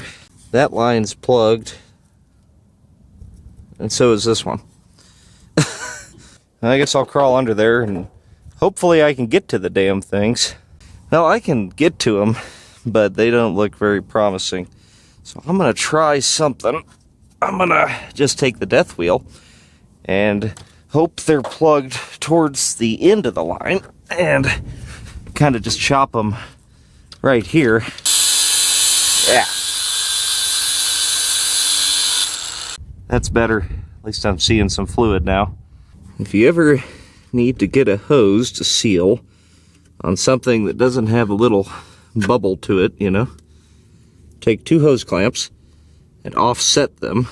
That line's plugged. And so is this one. I guess I'll crawl under there and hopefully I can get to the damn things. Well, I can get to them, but they don't look very promising. So I'm going to try something. I'm going to just take the death wheel and hope they're plugged towards the end of the line and kind of just chop them right here. Yeah. That's better. At least I'm seeing some fluid now. If you ever need to get a hose to seal on something that doesn't have a little bubble to it, you know, take 2 hose clamps and offset them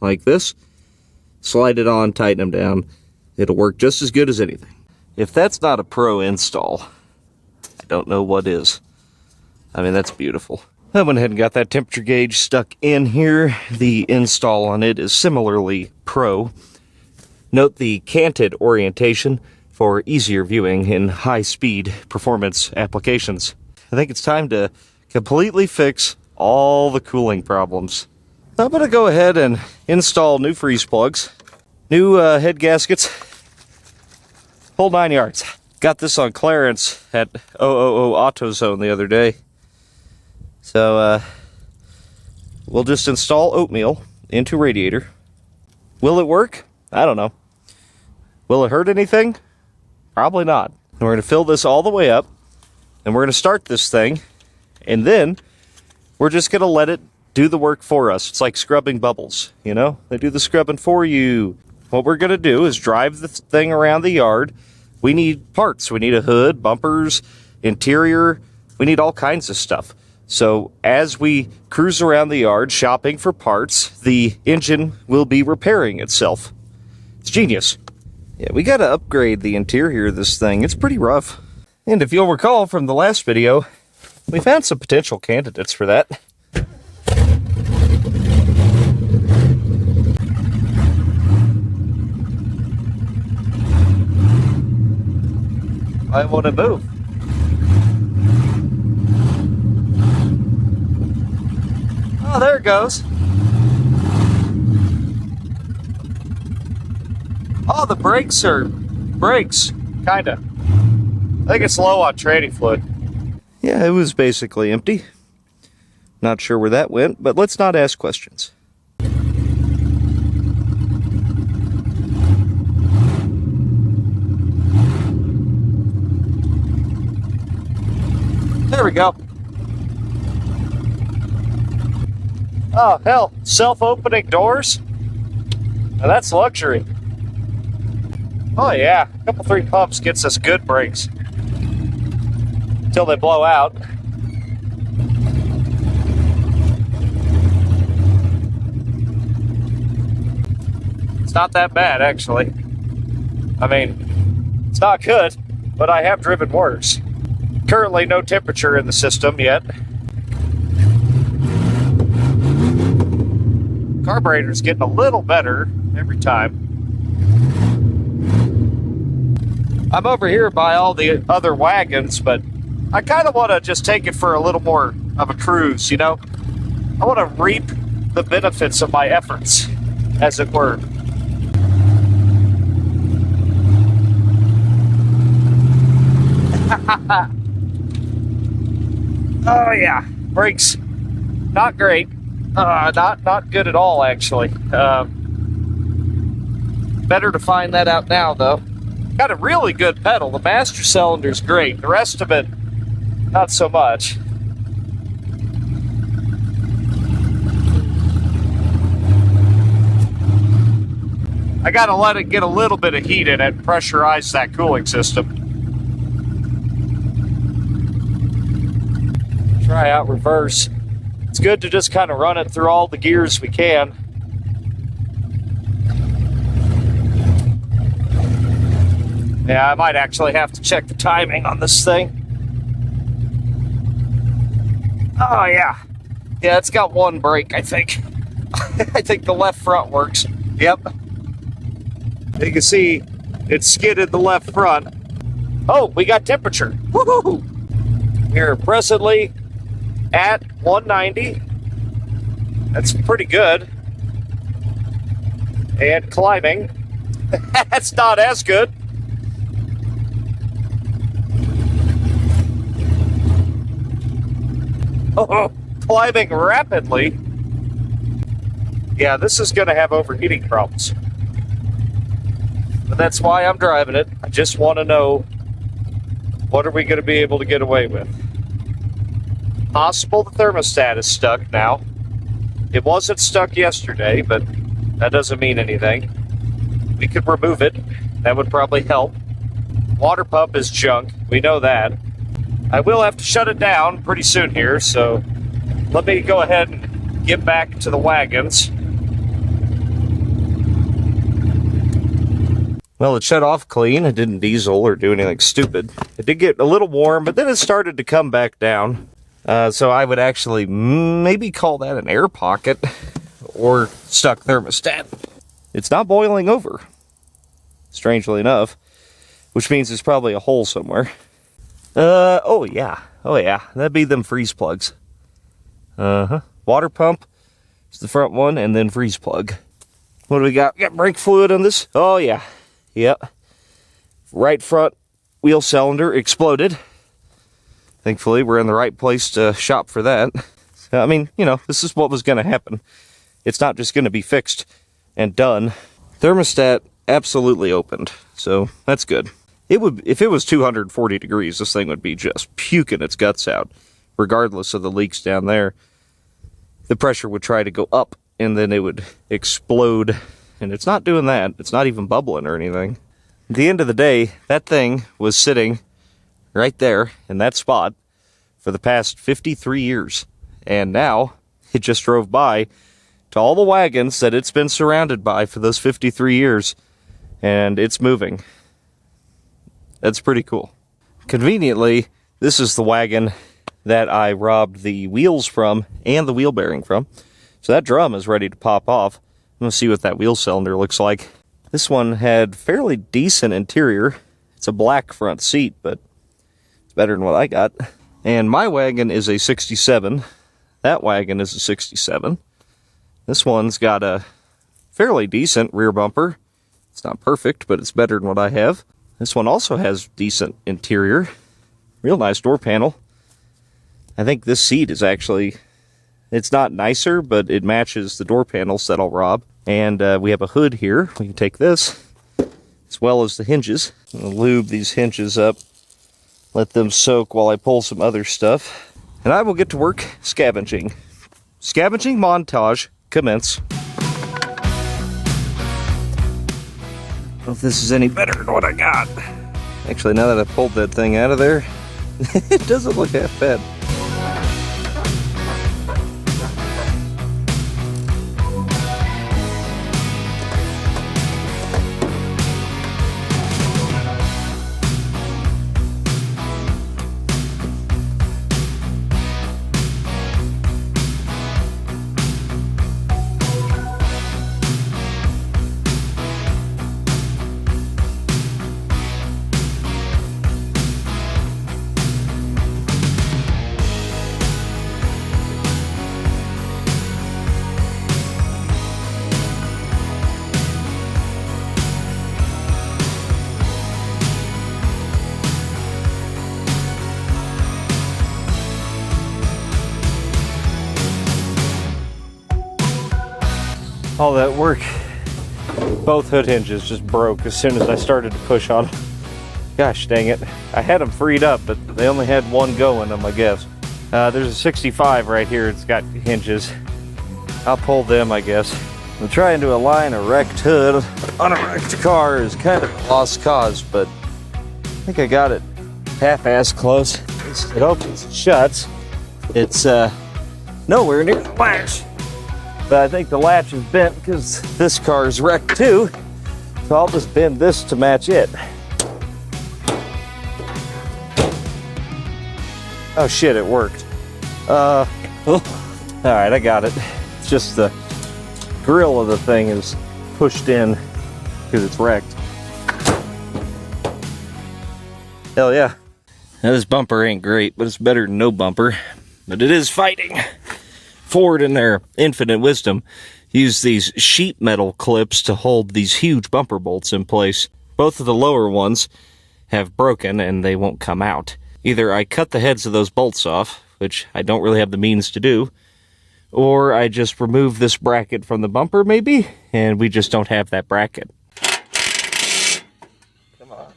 like this, slide it on, tighten them down. It'll work just as good as anything. If that's not a pro install, don't know what is. I mean, that's beautiful. I went ahead and got that temperature gauge stuck in here. The install on it is similarly pro. Note the canted orientation for easier viewing in high-speed performance applications. I think it's time to completely fix all the cooling problems. I'm going to go ahead and install new freeze plugs, new head gaskets, whole 9 yards. Got this on clearance at 000 AutoZone the other day. So, we'll just install oatmeal into radiator. Will it work? I don't know. Will it hurt anything? Probably not. And we're going to fill this all the way up, and we're going to start this thing, and then we're just going to let it do the work for us. It's like scrubbing bubbles, you know? They do the scrubbing for you. What we're going to do is drive the thing around the yard. We need parts. We need a hood, bumpers, interior. We need all kinds of stuff. So as we cruise around the yard shopping for parts, the engine will be repairing itself. It's genius. Yeah, we got to upgrade the interior of this thing. It's pretty rough. And if you'll recall from the last video, we found some potential candidates for that. I want to move. Oh, there it goes. Oh, the brakes are brakes, kinda. I think it's low on training fluid. Yeah, it was basically empty. Not sure where that went, but let's not ask questions. There we go. Oh, hell, self-opening doors? Now that's luxury. Oh yeah, a couple 3 pumps gets us good brakes. Until they blow out. It's not that bad, actually. I mean, it's not good, but I have driven worse. Currently no temperature in the system yet. Carburetor's getting a little better every time. I'm over here by all the other wagons, but I kind of want to just take it for a little more of a cruise, you know? I want to reap the benefits of my efforts, as it were. Oh yeah, brakes, not great. Not good at all, actually. Better to find that out now, though. Got a really good pedal. The master cylinder's great. The rest of it, not so much. I gotta let it get a little bit of heat in it and pressurize that cooling system. Try out reverse. It's good to just kind of run it through all the gears we can. Yeah, I might actually have to check the timing on this thing. Oh yeah. Yeah, it's got one brake, I think. I think the left front works. Yep. You can see it skidded the left front. Oh, we got temperature. Woohoo! We're presently at 190. That's pretty good. And climbing. That's not as good. Oh, climbing rapidly. Yeah, this is going to have overheating problems. But that's why I'm driving it. I just want to know, what are we going to be able to get away with? Possible the thermostat is stuck now. It wasn't stuck yesterday, but that doesn't mean anything. We could remove it. That would probably help. Water pump is junk. We know that. I will have to shut it down pretty soon here, so let me go ahead and get back to the wagons. Well, it shut off clean. It didn't diesel or do anything stupid. It did get a little warm, but then it started to come back down. So I would actually maybe call that an air pocket or stuck thermostat. It's not boiling over, strangely enough, which means there's probably a hole somewhere. Oh yeah, that'd be them freeze plugs. Water pump is the front one, and then freeze plug. What do we got? We got brake fluid on this. Oh yeah, yep. Right front wheel cylinder exploded. Thankfully, we're in the right place to shop for that. I mean, you know, this is what was going to happen. It's not just going to be fixed and done. Thermostat absolutely opened, so that's good. It would, if it was 240 degrees, this thing would be just puking its guts out, regardless of the leaks down there. The pressure would try to go up, and then it would explode, and it's not doing that. It's not even bubbling or anything. At the end of the day, that thing was sitting right there in that spot for the past 53 years, and now it just drove by to all the wagons that it's been surrounded by for those 53 years, and it's moving. That's pretty cool. Conveniently, this is the wagon that I robbed the wheels from and the wheel bearing from. So that drum is ready to pop off. I'm going to see what that wheel cylinder looks like. This one had fairly decent interior. It's a black front seat, but it's better than what I got. And my wagon is a 67. That wagon is a 67. This one's got a fairly decent rear bumper. It's not perfect, but it's better than what I have. This one also has decent interior. Real nice door panel. I think this seat is actually, it's not nicer, but it matches the door panels that I'll rob. And we have a hood here. We can take this, as well as the hinges. I'm going to lube these hinges up, let them soak while I pull some other stuff. And I will get to work scavenging. Scavenging montage, commence. I don't know if this is any better than what I got. Actually, now that I pulled that thing out of there, it doesn't look half bad. All that work, both hood hinges just broke as soon as I started to push on them. Gosh dang it. I had them freed up, but they only had one go in them, I guess. There's a 65 right here. It's got hinges. I'll pull them, I guess. I'm trying to align a wrecked hood on a wrecked car is kind of a lost cause, but I think I got it half-assed close. It opens and shuts. It's nowhere near the latch. But I think the latch is bent because this car is wrecked too. So I'll just bend this to match it. Oh shit, it worked. All right, I got it. It's just the grill of the thing is pushed in because it's wrecked. Hell yeah. Now this bumper ain't great, but it's better than no bumper. But it is fighting. Ford, in their infinite wisdom, used these sheet metal clips to hold these huge bumper bolts in place. Both of the lower ones have broken and they won't come out. Either I cut the heads of those bolts off, which I don't really have the means to do, or I just remove this bracket from the bumper maybe, and we just don't have that bracket. Come on.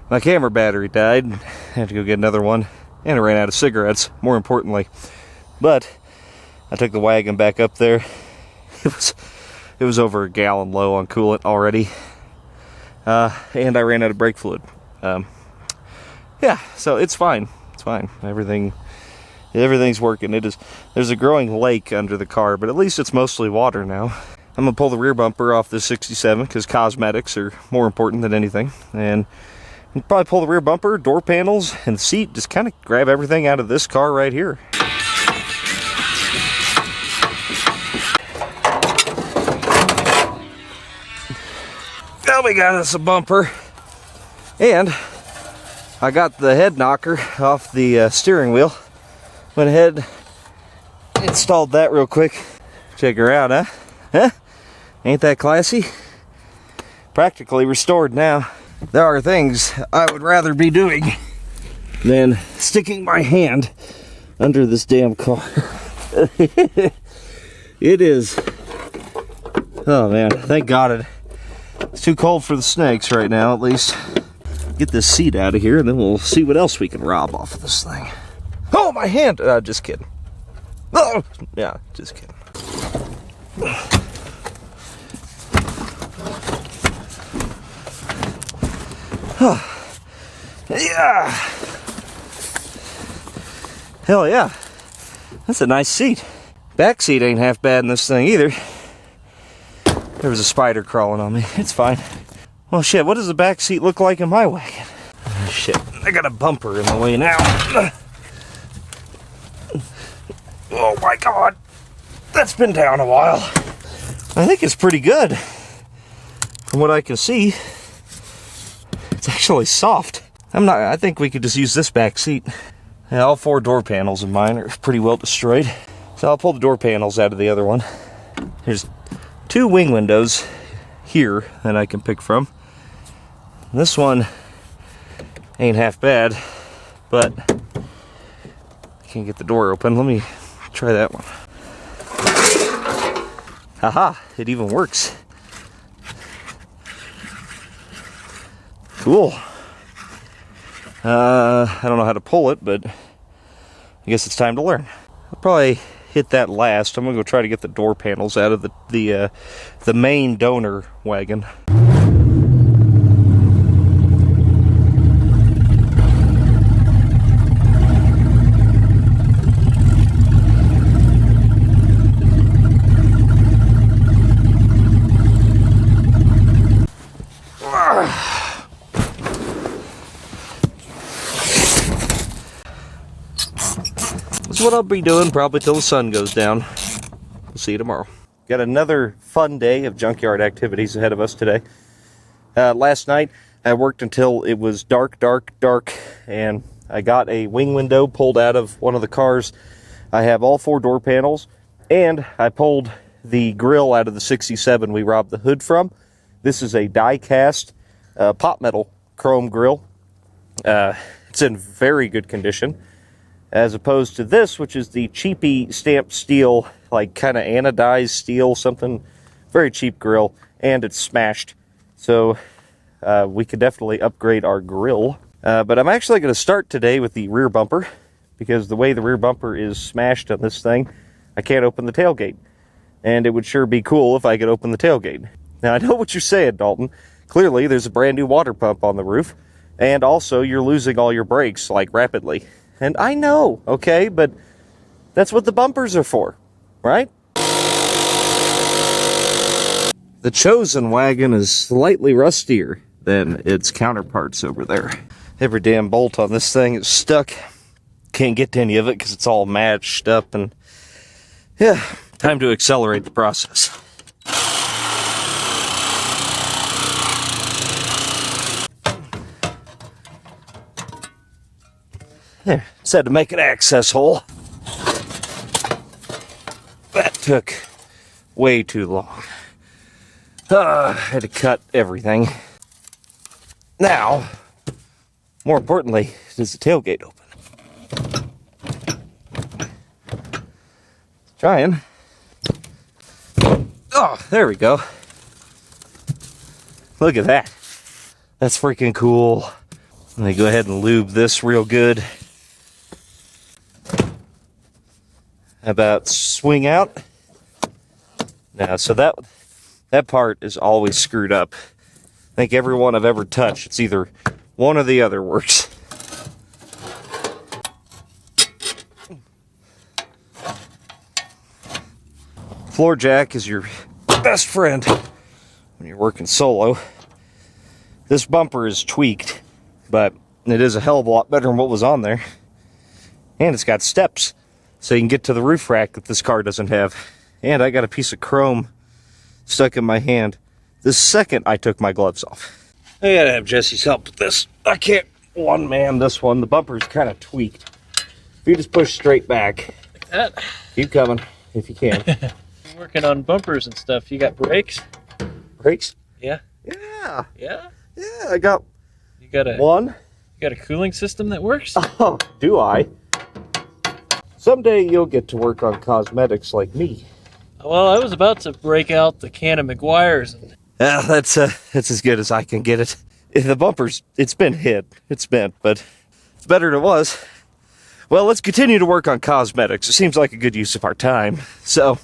My camera battery died. I had to go get another one. And I ran out of cigarettes, more importantly. But I took the wagon back up there. It was over a gallon low on coolant already. And I ran out of brake fluid. Yeah, so it's fine. It's fine. Everything Everything's working. There's a growing lake under the car, but at least it's mostly water now. I'm gonna pull the rear bumper off this 67 because cosmetics are more important than anything. And probably pull the rear bumper, door panels, and the seat. Just kind of grab everything out of this car right here. Now we got us a bumper. And I got the head knocker off the steering wheel. Went ahead, installed that real quick. Check her out, huh? Huh? Ain't that classy? Practically restored now. There are things I would rather be doing than sticking my hand under this damn car. It is. Oh man, thank God it's too cold for the snakes right now, at least. Get this seat out of here and then we'll see what else we can rob off of this thing. Oh, my hand! Just kidding. Oh, yeah, just kidding. Yeah. Hell yeah. That's a nice seat. Back seat ain't half bad in this thing either. There was a spider crawling on me. It's fine. Well, shit, what does the back seat look like in my wagon? Oh, shit, I got a bumper in the way now. Oh my God. That's been down a while. I think it's pretty good. From what I can see, it's actually soft. I think we could just use this back seat. Yeah, all 4 door panels of mine are pretty well destroyed. So I'll pull the door panels out of the other one. There's 2 wing windows here that I can pick from. This one ain't half bad, but I can't get the door open. Let me try that one. Haha, it even works. Cool. I don't know how to pull it, but I guess it's time to learn. I'll probably hit that last. I'm gonna go try to get the door panels out of the main donor wagon. That's what I'll be doing probably till the sun goes down. We'll see you tomorrow. Got another fun day of junkyard activities ahead of us today. Last night I worked until it was dark, and I got a wing window pulled out of one of the cars. I have all 4 door panels, and I pulled the grill out of the 67 we robbed the hood from. This is a die-cast pot metal chrome grill. It's in very good condition, as opposed to this, which is the cheapy stamped steel, like kind of anodized steel, something very cheap grill, and it's smashed. So we could definitely upgrade our grill. But I'm actually going to start today with the rear bumper, because the way the rear bumper is smashed on this thing, I can't open the tailgate. And it would sure be cool if I could open the tailgate. Now I know what you're saying, Dalton. Clearly there's a brand new water pump on the roof, and also you're losing all your brakes, like, rapidly. And I know, okay, but that's what the bumpers are for, right? The chosen wagon is slightly rustier than its counterparts over there. Every damn bolt on this thing is stuck. Can't get to any of it because it's all matched up, and yeah, time to accelerate the process. There, just had to make an access hole. That took way too long. I had to cut everything. Now, more importantly, does the tailgate open? Trying. Oh, there we go. Look at that. That's freaking cool. Let me go ahead and lube this real good. How about swing out? Now, so that part is always screwed up. I think every one I've ever touched, it's either one or the other works. floor jack is your best friend when you're working solo. This bumper is tweaked, but it is a hell of a lot better than what was on there. And it's got steps, so you can get to the roof rack that this car doesn't have. And I got a piece of chrome stuck in my hand the second I took my gloves off. I gotta have Jesse's help with this. I can't one-man this one. The bumper's kind of tweaked. If you just push straight back. Like that? Keep coming, if you can. I'm working on bumpers and stuff. You got brakes? Brakes? Yeah. Yeah. Yeah? Yeah, I got You got a one. You got a cooling system that works? Oh, do I? Someday you'll get to work on cosmetics like me. Well, I was about to break out the can of McGuire's. Yeah, that's as good as I can get it. The bumper's, it's been hit. It's bent, but it's better than it was. Well, let's continue to work on cosmetics. It seems like a good use of our time. So,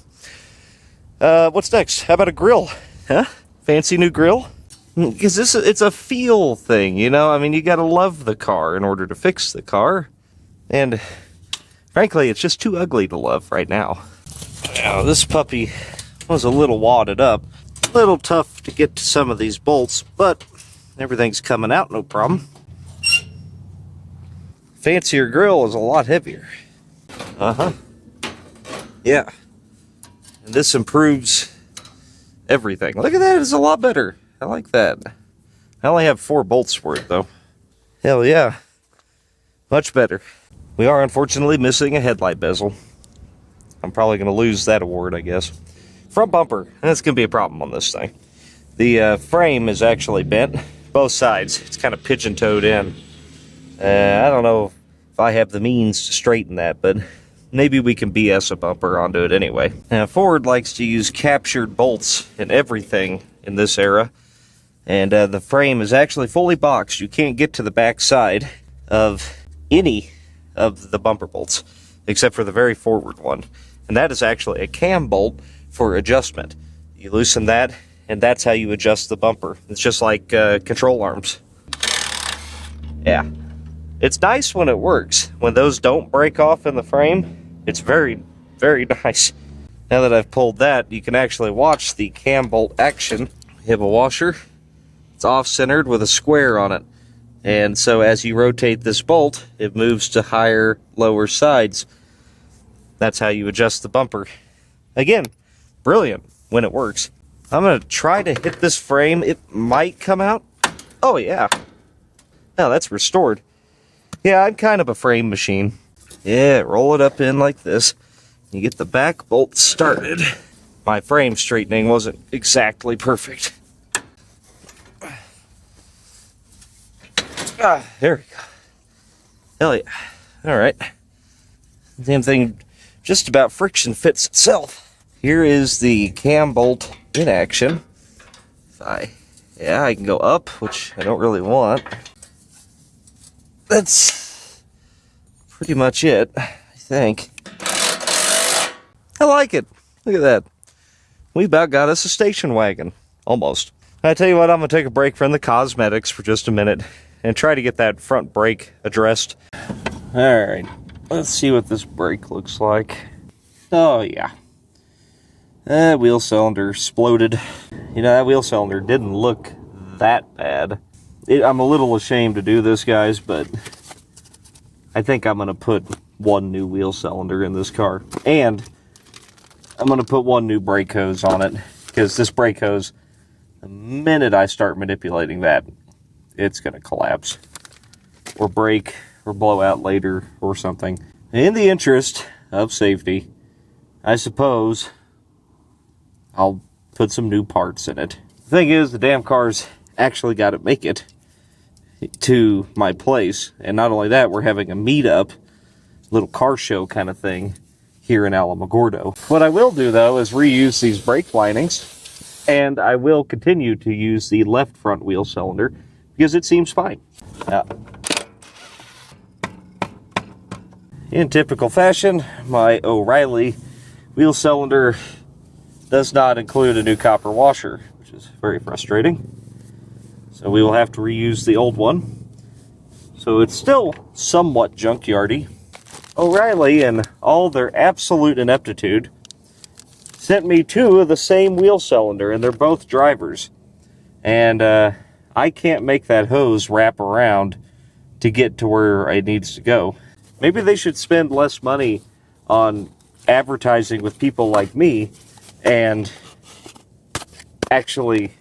what's next? How about a grill? Huh? Fancy new grill? Because it's a feel thing, you know? I mean, you gotta love the car in order to fix the car. And frankly, it's just too ugly to love right now. Now, this puppy was a little wadded up. A little tough to get to some of these bolts, but everything's coming out no problem. Fancier grill is a lot heavier. Uh-huh. Yeah. And this improves everything. Look at that, it's a lot better. I like that. I only have 4 bolts for it, though. Hell yeah. Much better. We are unfortunately missing a headlight bezel. I'm probably going to lose that award, I guess. Front bumper. That's going to be a problem on this thing. The frame is actually bent. Both sides. It's kind of pigeon-toed in. I don't know if I have the means to straighten that, but maybe we can BS a bumper onto it anyway. Now, Ford likes to use captured bolts in everything in this era. And the frame is actually fully boxed. You can't get to the back side of any of the bumper bolts, except for the very forward one. And that is actually a cam bolt for adjustment. You loosen that, and that's how you adjust the bumper. It's just like control arms. Yeah. It's nice when it works. When those don't break off in the frame, it's very, very nice. Now that I've pulled that, you can actually watch the cam bolt action. You have a washer. It's off-centered with a square on it. And so as you rotate this bolt, it moves to higher, lower sides. That's how you adjust the bumper. Again, brilliant when it works. I'm going to try to hit this frame. It might come out. Oh, yeah. Now that's restored. Yeah, I'm kind of a frame machine. Yeah, roll it up in like this. You get the back bolt started. My frame straightening wasn't exactly perfect. There we go. Hell yeah. Alright. Damn thing just about friction fits itself. Here is the cam bolt in action. I can go up, which I don't really want. That's pretty much it, I think. I like it. Look at that. We about got us a station wagon. Almost. I tell you what, I'm going to take a break from the cosmetics for just a minute and try to get that front brake addressed. Alright, let's see what this brake looks like. Oh, yeah. That wheel cylinder exploded. You know, that wheel cylinder didn't look that bad. I'm a little ashamed to do this, guys, but I think I'm going to put 1 new wheel cylinder in this car. And I'm going to put 1 new brake hose on it, because this brake hose, the minute I start manipulating that, it's going to collapse. Or break, or blow out later, or something. In the interest of safety, I suppose I'll put some new parts in it. The thing is, the damn car's actually got to make it to my place. And not only that, we're having a meetup, little car show kind of thing, here in Alamogordo. What I will do, though, is reuse these brake linings, and I will continue to use the left front wheel cylinder, because it seems fine. In typical fashion, my O'Reilly wheel cylinder does not include a new copper washer, which is very frustrating. So we will have to reuse the old one. So it's still somewhat junkyardy. O'Reilly, in all their absolute ineptitude, sent me two of the same wheel cylinder, and they're both drivers. And I can't make that hose wrap around to get to where it needs to go. Maybe they should spend less money on advertising with people like me and actually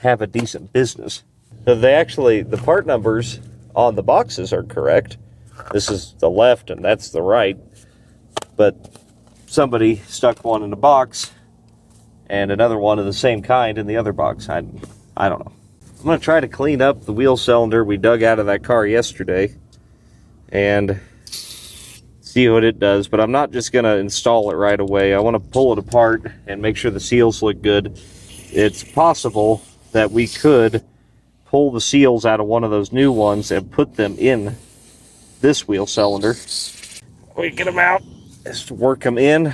have a decent business. So the part numbers on the boxes are correct. This is the left and that's the right. But somebody stuck one in the box and another one of the same kind in the other box. I don't know. I'm going to try to clean up the wheel cylinder we dug out of that car yesterday and see what it does. But I'm not just going to install it right away. I want to pull it apart and make sure the seals look good. It's possible that we could pull the seals out of one of those new ones and put them in this wheel cylinder. We get them out, just work them in,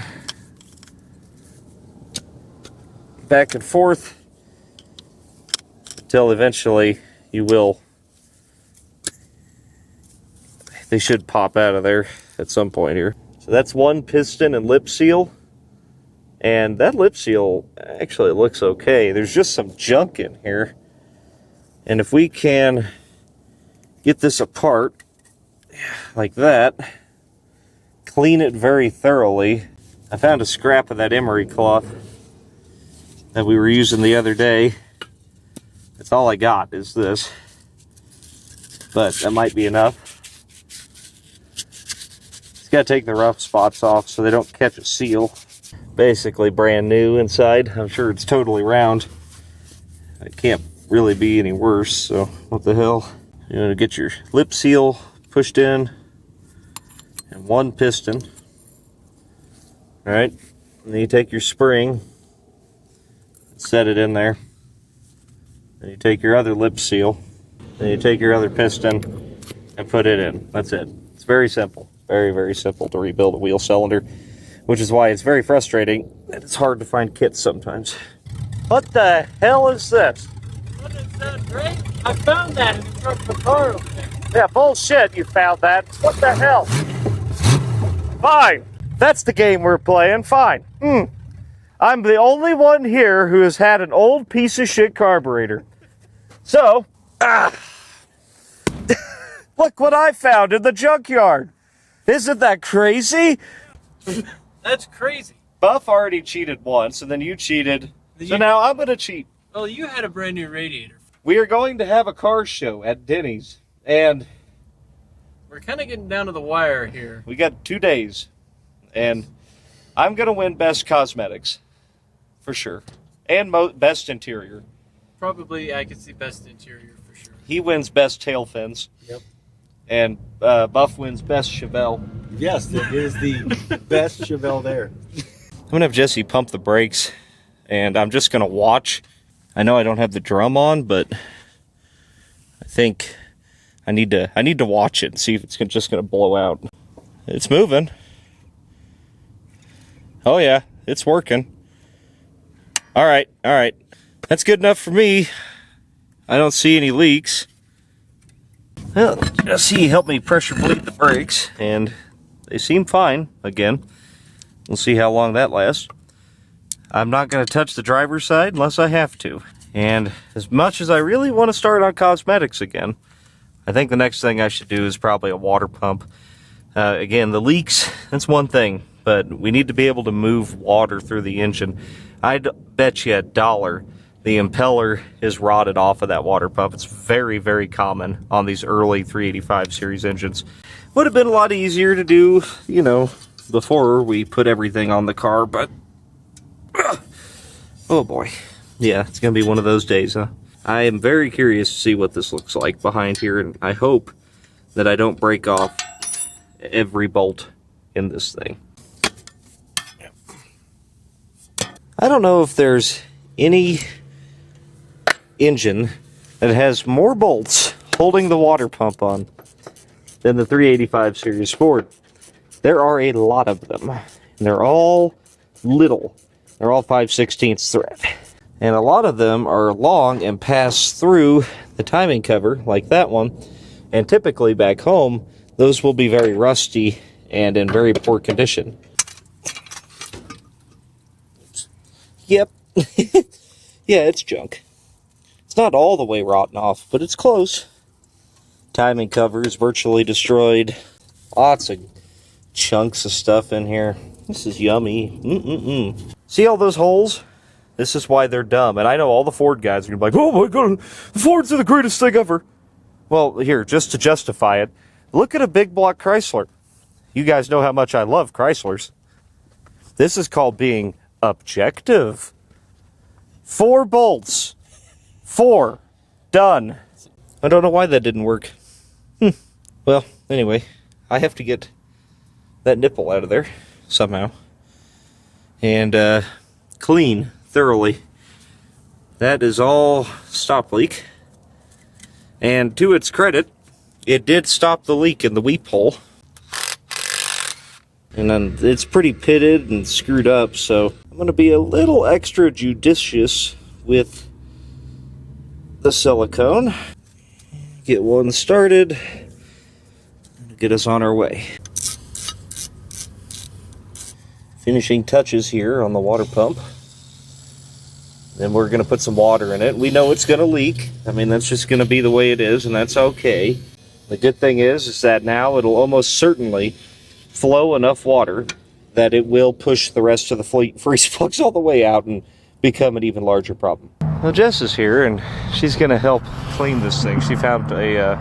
back and forth, until eventually they should pop out of there at some point here. So that's one piston and lip seal. And that lip seal actually looks okay. There's just some junk in here. And if we can get this apart like that, clean it very thoroughly. I found a scrap of that emery cloth that we were using the other day. That's all I got is this. But that might be enough. Just gotta take the rough spots off so they don't catch a seal. Basically brand new inside. I'm sure it's totally round. It can't really be any worse, so what the hell. You're going to get your lip seal pushed in and one piston. Alright, and then you take your spring and set it in there. Then you take your other lip seal, then you take your other piston and put it in. That's it. It's very simple. Very, very simple to rebuild a wheel cylinder. Which is why it's very frustrating that it's hard to find kits sometimes. What the hell is this? What is that, Ray? I found that in the trunk of the car over there. Yeah, bullshit, you found that. What the hell? Fine. That's the game we're playing. Fine. I'm the only one here who has had an old piece of shit carburetor. So, look what I found in the junkyard. Isn't that crazy? That's crazy. Buff already cheated once, and then you cheated. So now I'm going to cheat. Well, you had a brand new radiator. We are going to have a car show at Denny's, and We're kind of getting down to the wire here. we got 2 days, and I'm going to win Best Cosmetics, for sure, and Best Interior. Probably, I could see best interior for sure. He wins Best Tail Fins. Yep. And Buff wins Best Chevelle. Yes, it is the best Chevelle there. I'm going to have Jesse pump the brakes, and I'm just going to watch. I know I don't have the drum on, but I think I need to watch it and see if it's just going to blow out. It's moving. Oh yeah, it's working. All right. That's good enough for me. I don't see any leaks. Well, Jesse helped me pressure bleed the brakes, and they seem fine again. We'll see how long that lasts. I'm not going to touch the driver's side unless I have to. And as much as I really want to start on cosmetics again, I think the next thing I should do is probably a water pump. Again, the leaks, that's one thing, but we need to be able to move water through the engine. I'd bet you $1 the impeller is rotted off of that water pump. It's very, very common on these early 385 series engines. Would have been a lot easier to do, you know, before we put everything on the car, but oh boy. Yeah, it's going to be one of those days, huh? I am very curious to see what this looks like behind here, and I hope that I don't break off every bolt in this thing. I don't know if there's any engine that has more bolts holding the water pump on than the 385 series Sport. There are a lot of them, and they're all little. They're all 5/16 thread, and a lot of them are long and pass through the timing cover like that one, and typically back home those will be very rusty and in very poor condition. Yep. Yeah, it's junk. It's not all the way rotten off, but it's close. Timing cover is virtually destroyed. Lots of chunks of stuff in here. This is yummy. See all those holes? This is why they're dumb. And I know all the Ford guys are going to be like, oh my god, the Fords are the greatest thing ever. Well, here, just to justify it, look at a big block Chrysler. You guys know how much I love Chryslers. This is called being objective. 4 bolts. 4. Done. I don't know why that didn't work. Well, anyway, I have to get that nipple out of there somehow. And clean thoroughly. That is all stop leak. And to its credit, it did stop the leak in the weep hole. And then it's pretty pitted and screwed up, so I'm going to be a little extra judicious with the silicone. Get one started and get us on our way. Finishing touches here on the water pump. Then we're going to put some water in it. We know it's going to leak. I mean, that's just going to be the way it is, and that's okay. The good thing is that now it'll almost certainly flow enough water that it will push the rest of the freeze plugs all the way out and become an even larger problem. Well, Jess is here, and she's going to help clean this thing. She found a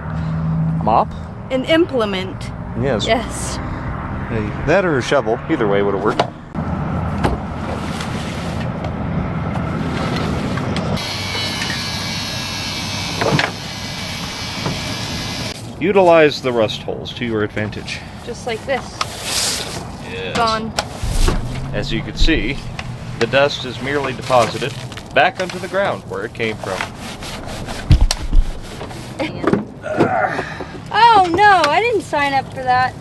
mop. An implement. Yes. Yes. That or a shovel. Either way would have worked. Utilize the rust holes to your advantage. Just like this. Yes. Gone. As you can see, the dust is merely deposited back onto the ground where it came from. Oh no, I didn't sign up for that.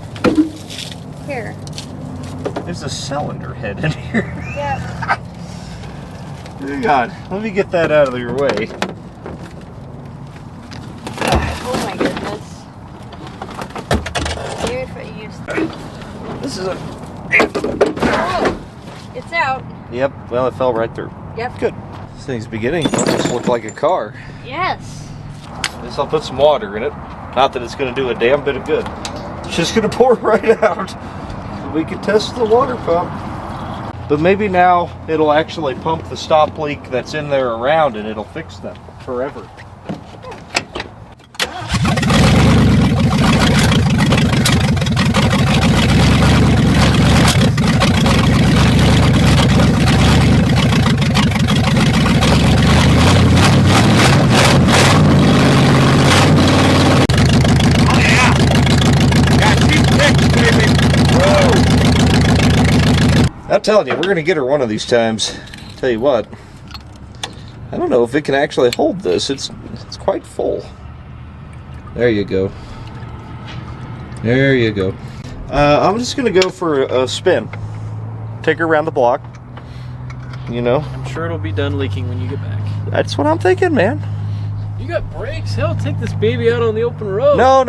Here. There's a cylinder head in here. Yeah. Hang on, let me get that out of your way. Oh my goodness. Maybe if I use This is a... Oh, it's out. Yep, well, it fell right through. Yep. Good. This thing's beginning to almost look like a car. Yes. At least I'll put some water in it. Not that it's going to do a damn bit of good. It's just going to pour right out. So we can test the water pump. But maybe now it'll actually pump the stop leak that's in there around and it'll fix them forever. I'm telling you, we're going to get her one of these times. Tell you what, I don't know if it can actually hold this. It's quite full. There you go. There you go. I'm just going to go for a spin. Take her around the block. You know. I'm sure it'll be done leaking when you get back. That's what I'm thinking, man. You got brakes? Hell, take this baby out on the open road. No.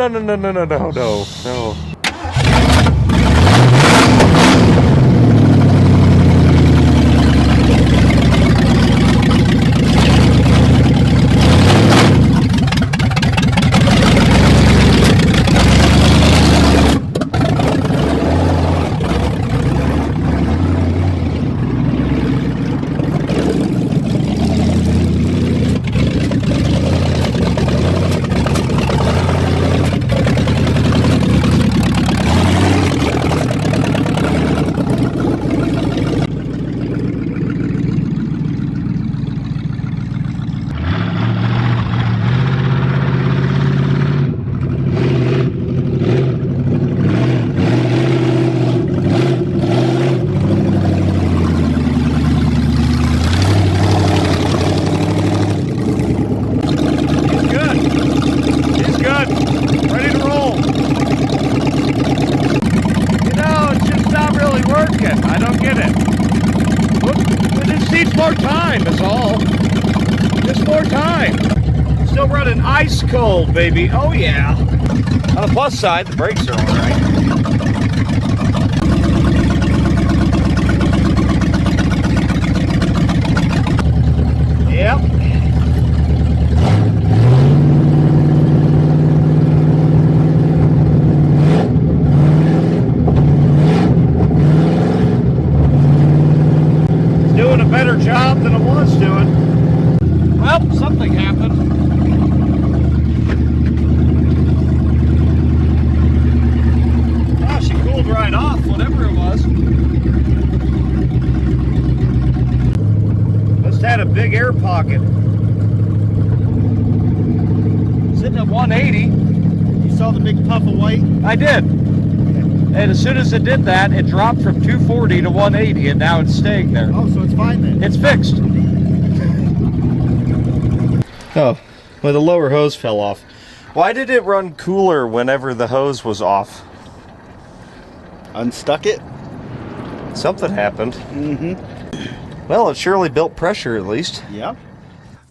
Ice cold, baby. Oh, yeah. On the plus side, the brakes are all right. job than it was doing. Well, something happened. Oh, she cooled right off, whatever it was. Must have had a big air pocket. Sitting at 180. You saw the big puff of white? I did. And as soon as it did that, it dropped from 240 to 180, and now it's staying there. Oh, so it's fine then. It's fixed. Oh, well, the lower hose fell off. Why did it run cooler whenever the hose was off? Unstuck it? Something happened. Mm-hmm. Well, it surely built pressure at least. Yeah.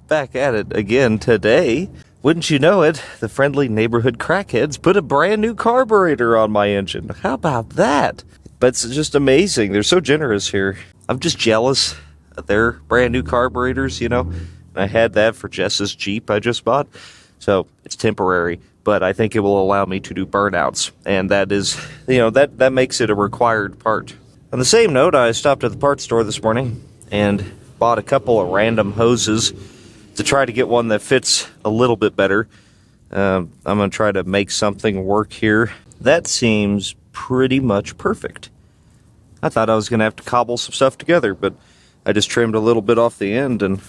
Back at it again today. Wouldn't you know it, the friendly neighborhood crackheads put a brand new carburetor on my engine. How about that? But it's just amazing. They're so generous here. I'm just jealous of their brand new carburetors, you know. I had that for Jess's Jeep I just bought. So it's temporary, but I think it will allow me to do burnouts. And that is, you know, that makes it a required part. On the same note, I stopped at the parts store this morning and bought a couple of random hoses to try to get one that fits a little bit better. I'm going to try to make something work here. That seems pretty much perfect. I thought I was going to have to cobble some stuff together, but I just trimmed a little bit off the end and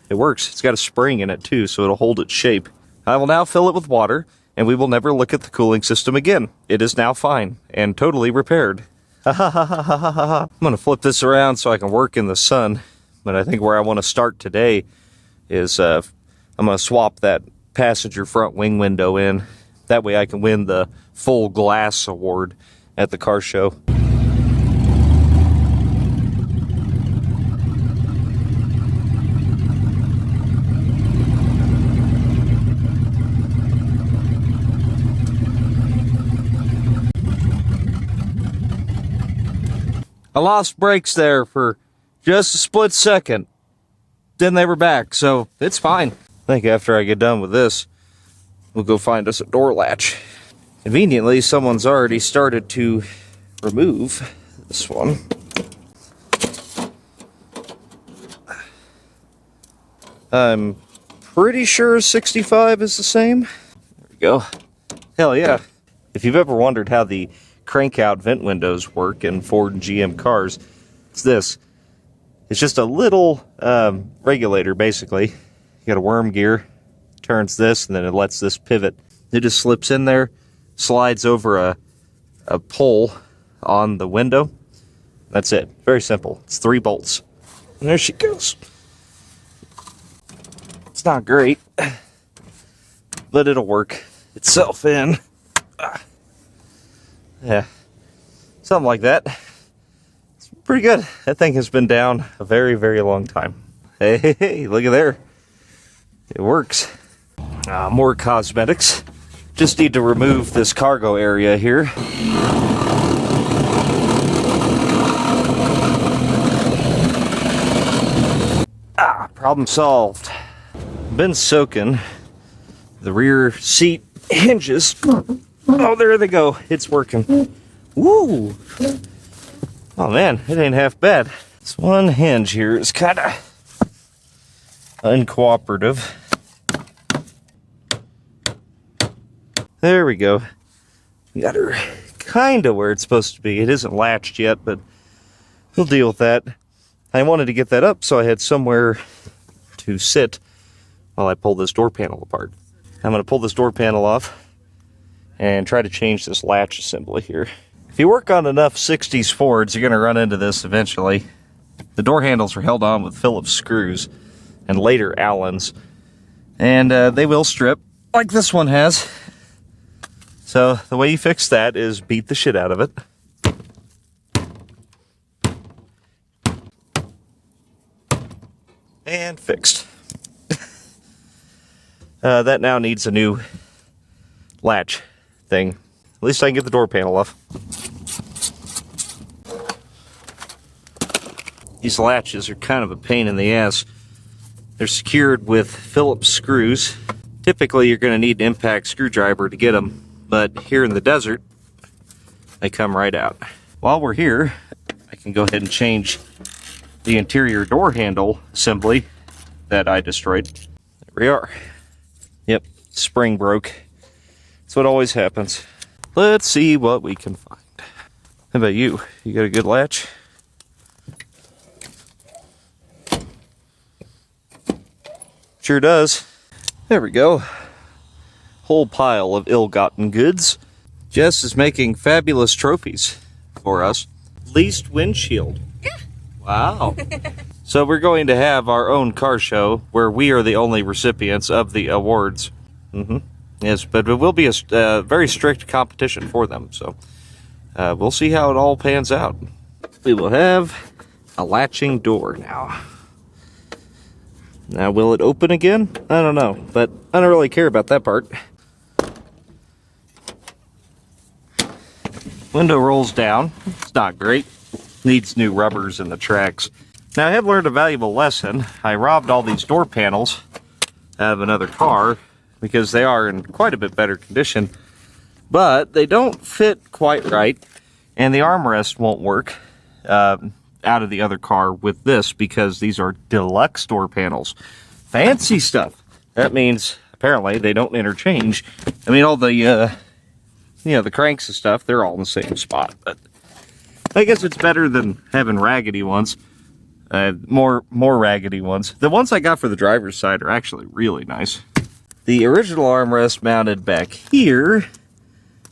it works. It's got a spring in it too, so it'll hold its shape. I will now fill it with water, and we will never look at the cooling system again. It is now fine and totally repaired. I'm going to flip this around so I can work in the sun, but I think where I want to start today is I'm going to swap that passenger front wing window in. That way I can win the full glass award at the car show. I lost brakes there for just a split second. Then they were back, so it's fine. I think after I get done with this, we'll go find us a door latch. Conveniently, someone's already started to remove this one. I'm pretty sure 65 is the same. There we go. Hell yeah. If you've ever wondered how the crank-out vent windows work in Ford and GM cars, it's this. It's just a little regulator, basically. You got a worm gear, turns this, and then it lets this pivot. It just slips in there, slides over a pole on the window. That's it. Very simple. It's 3 bolts. And there she goes. It's not great, but it'll work itself in. Yeah, something like that. It's pretty good. That thing has been down a very, very long time. Hey, look at there. It works. More cosmetics. Just need to remove this cargo area here. Problem solved. Been soaking the rear seat hinges. Oh, there they go. It's working. Woo! Oh man, it ain't half bad. This one hinge here is kind of uncooperative. There we go. Got her kind of where it's supposed to be. It isn't latched yet, but we'll deal with that. I wanted to get that up so I had somewhere to sit while I pull this door panel apart. I'm going to pull this door panel off and try to change this latch assembly here. If you work on enough 60s Fords, you're going to run into this eventually. The door handles are held on with Phillips screws and later Allens, and they will strip like this one has. So the way you fix that is beat the shit out of it. And fixed. That now needs a new latch thing. At least I can get the door panel off. These latches are kind of a pain in the ass. They're secured with Phillips screws. Typically you're going to need an impact screwdriver to get them, but here in the desert they come right out. While we're here, I can go ahead and change the interior door handle assembly that I destroyed. There we are. Yep, spring broke. That's what always happens. Let's see what we can find. How about you? You got a good latch? Sure does. There we go. Whole pile of ill-gotten goods. Jess is making fabulous trophies for us. Leased windshield. Yeah. Wow. So we're going to have our own car show where we are the only recipients of the awards. Yes, but it will be a very strict competition for them. So we'll see how it all pans out. We will have a latching door now. Now, will it open again? I don't know, but I don't really care about that part. Window rolls down. It's not great. Needs new rubbers in the tracks. Now, I have learned a valuable lesson. I robbed all these door panels out of another car because they are in quite a bit better condition, but they don't fit quite right, and the armrest won't work out of the other car with this because these are deluxe door panels. Fancy stuff. That means apparently they don't interchange. I mean, all the the cranks and stuff, they're all in the same spot, but I guess it's better than having raggedy ones. More raggedy ones. The ones I got for the driver's side are actually really nice. The original armrest mounted back here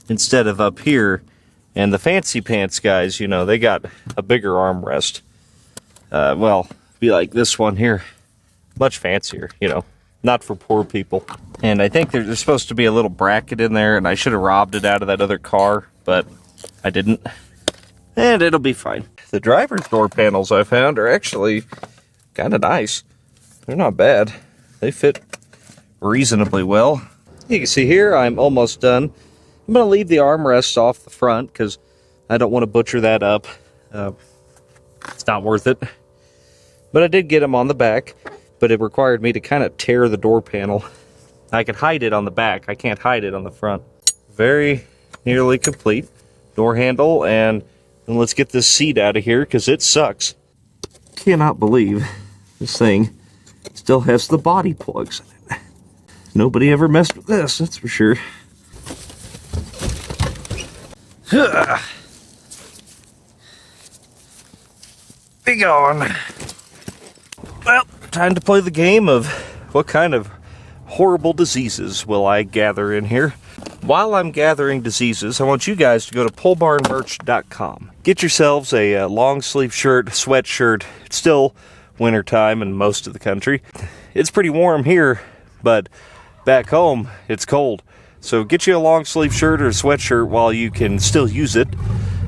instead of up here. And the fancy pants guys, you know, they got a bigger armrest. Well, be like this one here. Much fancier, you know. Not for poor people. And I think there's supposed to be a little bracket in there, and I should have robbed it out of that other car, but I didn't. And it'll be fine. The driver's door panels I found are actually kind of nice. They're not bad. They fit reasonably well. You can see here, I'm almost done. I'm going to leave the armrests off the front because I don't want to butcher that up. It's not worth it. But I did get them on the back, but it required me to kind of tear the door panel. I could hide it on the back. I can't hide it on the front. Very nearly complete. Door handle, and let's get this seat out of here because it sucks. Cannot believe this thing still has the body plugs in it. Nobody ever messed with this, that's for sure. Be gone. Well, time to play the game of what kind of horrible diseases will I gather in here. While I'm gathering diseases, I want you guys to go to polebarnmerch.com. Get yourselves a long sleeve shirt, sweatshirt. It's still wintertime in most of the country. It's pretty warm here, but back home it's cold. So get you a long sleeve shirt or a sweatshirt while you can still use it,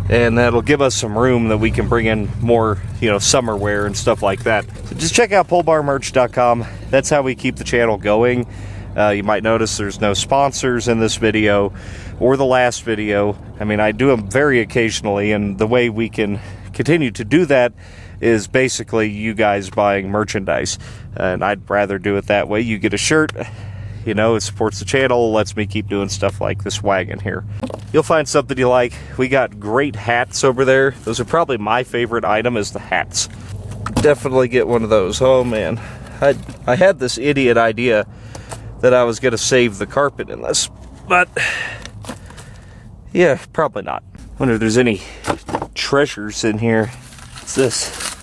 and that'll give us some room that we can bring in more, summer wear and stuff like that. So just check out polebarnmerch.com. That's how we keep the channel going. You might notice there's no sponsors in this video or the last video. I mean, I do them very occasionally, and the way we can continue to do that is basically you guys buying merchandise. And I'd rather do it that way. You get a shirt. It supports the channel, lets me keep doing stuff like this wagon here. You'll find something you like. We got great hats over there. Those are probably my favorite item, is the hats. Definitely get one of those. Oh man, I had this idiot idea that I was going to save the carpet in this, but yeah, probably not. Wonder if there's any treasures in here. What's this?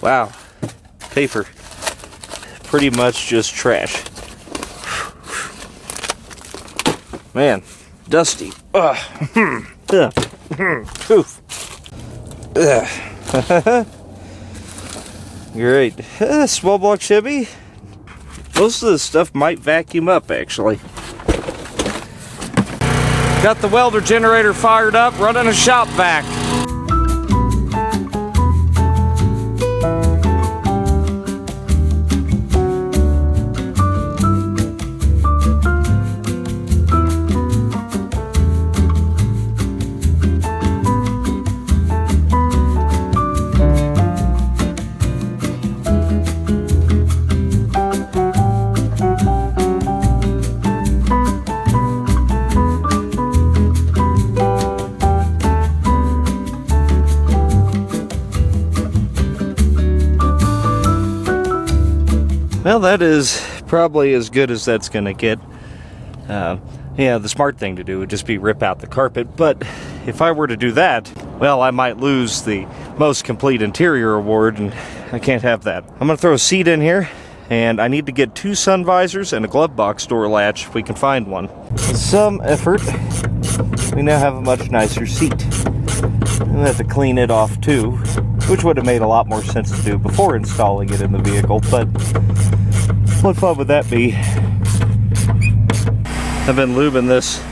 Wow, paper. Pretty much just trash. Man, dusty. Poof. Great. Small block Chevy. Most of this stuff might vacuum up, actually. Got the welder generator fired up, running a shop vac. Well, that is probably as good as that's gonna get. Yeah, the smart thing to do would just be rip out the carpet, but if I were to do that, well, I might lose the most complete interior award, and I can't have that. I'm gonna throw a seat in here, and I need to get 2 sun visors and a glove box door latch if we can find one. With some effort, we now have a much nicer seat. I'm gonna have to clean it off too, which would have made a lot more sense to do before installing it in the vehicle, but what fun would that be? I've been lubing this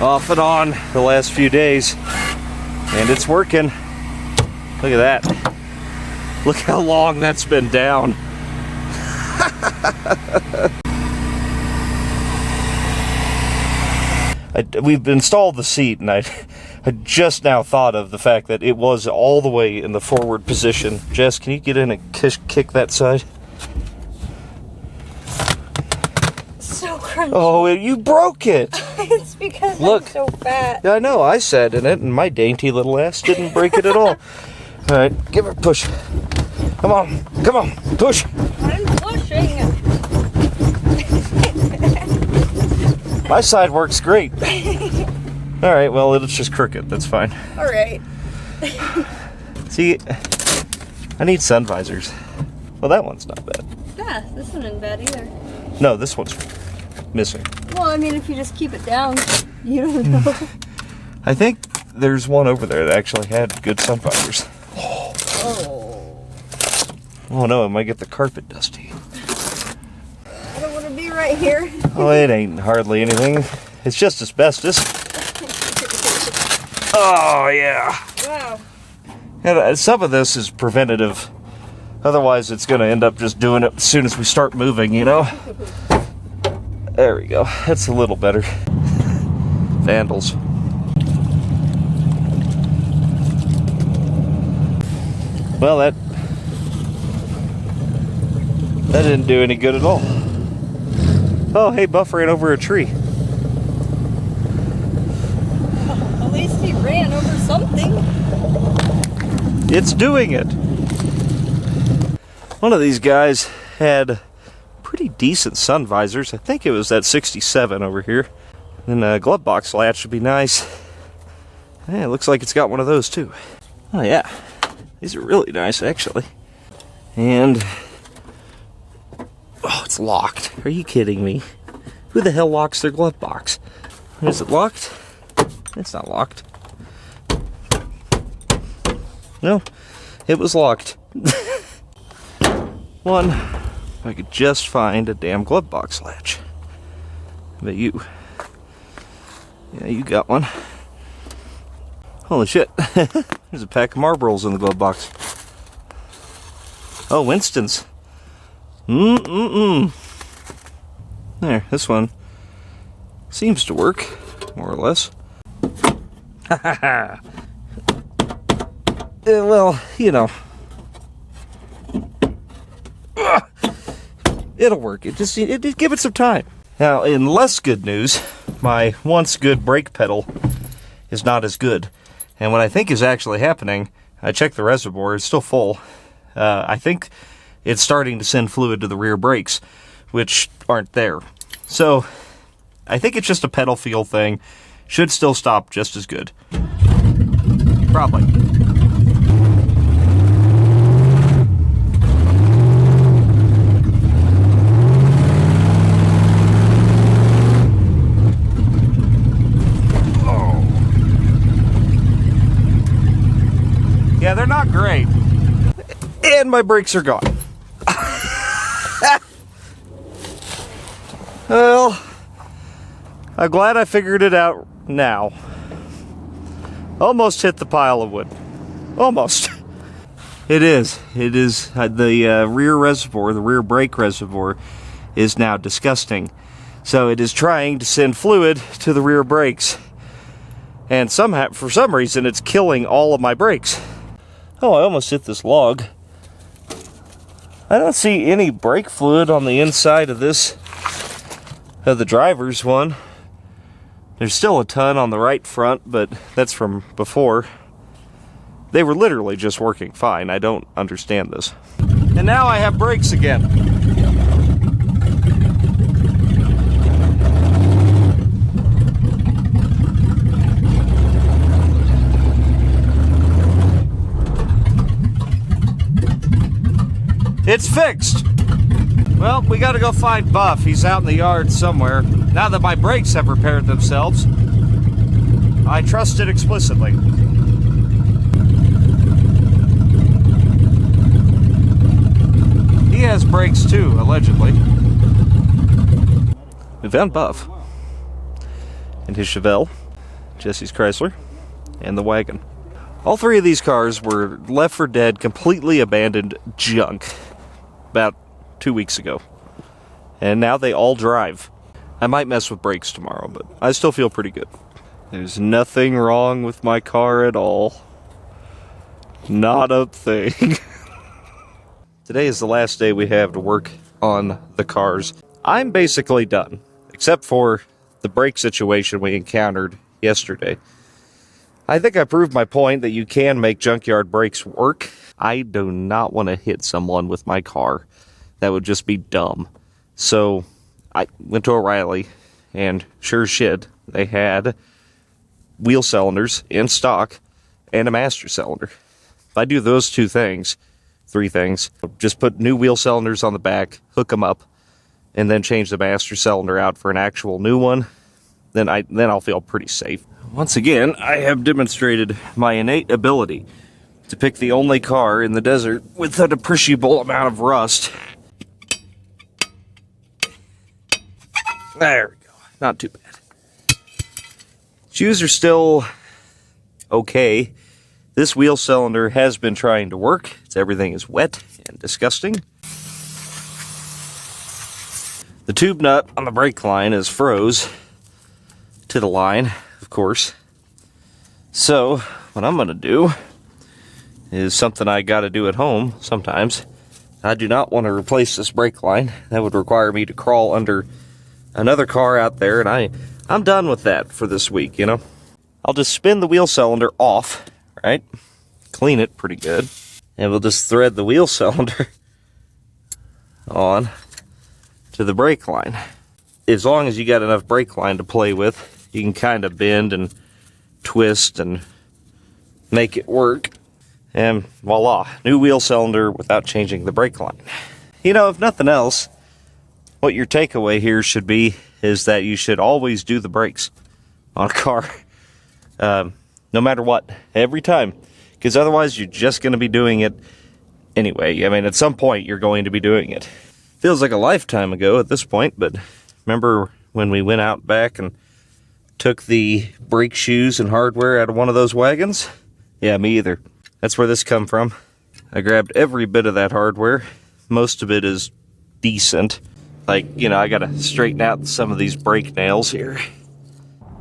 off and on the last few days, and it's working. Look at that. Look how long that's been down. We've installed the seat, and I just now thought of the fact that it was all the way in the forward position. Jess, can you get in and kick that side? So crunchy. Oh, you broke it. It's because Look. I'm so fat. Yeah, I know, I sat in it, and my dainty little ass didn't break it at all. All right, give her a push. Come on, push. I'm pushing. My side works great. All right, well, it's just crooked. That's fine. All right. See, I need sun visors. Well, that one's not bad. Yeah, this one isn't bad either. No, this one's missing. Well, I mean, if you just keep it down, you don't know. I think there's one over there that actually had good sun visors. Oh. Oh no, it might get the carpet dusty. I don't want to be right here. Oh, it ain't hardly anything. It's just asbestos. Oh, yeah. Wow. And some of this is preventative. Otherwise, it's going to end up just doing it as soon as we start moving, you know? There we go. That's a little better. Vandals. Well, that didn't do any good at all. Oh, hey, buffering over a tree. At least he ran over something. It's doing it. One of these guys had pretty decent sun visors. I think it was that 67 over here. And a glove box latch would be nice. Yeah, it looks like it's got one of those too. Oh yeah, these are really nice actually. And oh, it's locked. Are you kidding me? Who the hell locks their glove box? Is it locked? It's not locked. No, it was locked. One, if I could just find a damn glove box latch. But you, yeah, you got one. Holy shit, there's a pack of Marlboros in the glove box. Oh, Winston's. There, this one seems to work, more or less. Well, you know. It'll work. It just give it some time. Now, in less good news, my once good brake pedal is not as good. And what I think is actually happening, I checked the reservoir, it's still full. I think it's starting to send fluid to the rear brakes, which aren't there. So, I think it's just a pedal feel thing. Should still stop just as good. Probably. Yeah, they're not great. And my brakes are gone. Well, I'm glad I figured it out now. Almost hit the pile of wood. Almost. It is. It is. The rear reservoir, the rear brake reservoir, is now disgusting. So it is trying to send fluid to the rear brakes. And somehow, for some reason, it's killing all of my brakes. Oh, I almost hit this log. I don't see any brake fluid on the inside of this, of the driver's one. There's still a ton on the right front, but that's from before. They were literally just working fine. I don't understand this. And now I have brakes again. It's fixed. Well, we gotta go find Buff. He's out in the yard somewhere. Now that my brakes have repaired themselves, I trust it explicitly. He has brakes too, allegedly. We found Buff and his Chevelle, Jesse's Chrysler, and the Wagon. All three of these cars were left for dead, completely abandoned junk about 2 weeks ago. And now they all drive. I might mess with brakes tomorrow, but I still feel pretty good. There's nothing wrong with my car at all. Not a thing. Today is the last day we have to work on the cars. I'm basically done, except for the brake situation we encountered yesterday. I think I proved my point that you can make junkyard brakes work. I do not want to hit someone with my car. That would just be dumb. So I went to O'Reilly, and sure as shit, they had wheel cylinders in stock and a master cylinder. If I do those three things, just put new wheel cylinders on the back, hook them up, and then change the master cylinder out for an actual new one, then I'll feel pretty safe. Once again, I have demonstrated my innate ability to pick the only car in the desert with an appreciable amount of rust. There we go. Not too bad. Shoes are still okay. This wheel cylinder has been trying to work. Everything is wet and disgusting. The tube nut on the brake line is froze to the line, of course. So, what I'm going to do is something I got to do at home sometimes. I do not want to replace this brake line. That would require me to crawl under another car out there, and I'm done with that for this week, you know? I'll just spin the wheel cylinder off, right? Clean it pretty good. And we'll just thread the wheel cylinder on to the brake line. As long as you got enough brake line to play with, you can kind of bend and twist and make it work. And voila, new wheel cylinder without changing the brake line. You know, if nothing else, what your takeaway here should be is that you should always do the brakes on a car. No matter what, every time. Because otherwise you're just going to be doing it anyway. I mean, at some point you're going to be doing it. Feels like a lifetime ago at this point, but remember when we went out back and took the brake shoes and hardware out of one of those wagons? Yeah, me either. That's where this come from. I grabbed every bit of that hardware. Most of it is decent. Like, you know, I gotta straighten out some of these brake nails here.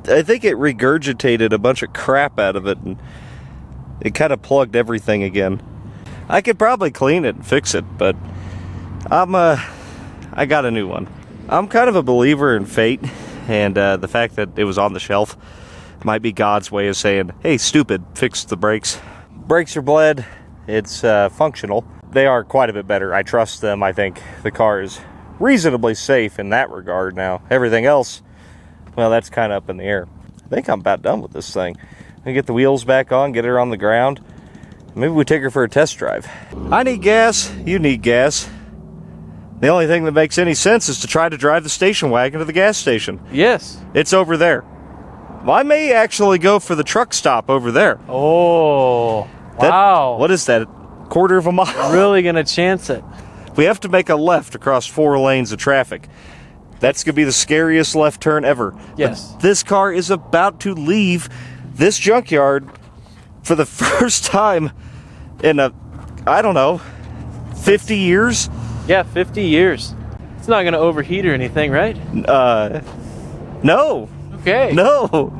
I think it regurgitated a bunch of crap out of it, and it kind of plugged everything again. I could probably clean it and fix it, but I got a new one. I'm kind of a believer in fate, and the fact that it was on the shelf might be God's way of saying, hey, stupid, fix the brakes. Brakes are bled. It's functional. They are quite a bit better. I trust them. I think the car is reasonably safe in that regard now. Everything else, well, that's kind of up in the air. I think I'm about done with this thing. I get the wheels back on, get her on the ground. Maybe we take her for a test drive. I need gas. You need gas. The only thing that makes any sense is to try to drive the station wagon to the gas station. Yes. It's over there. Well, I may actually go for the truck stop over there. Oh, wow. What is that? Quarter of a mile? Really gonna chance it. We have to make a left across 4 lanes of traffic. That's gonna be the scariest left turn ever. Yes. But this car is about to leave this junkyard for the first time in I don't know, 50 years? Yeah, 50 years. It's not gonna overheat or anything, right? No. Okay. No.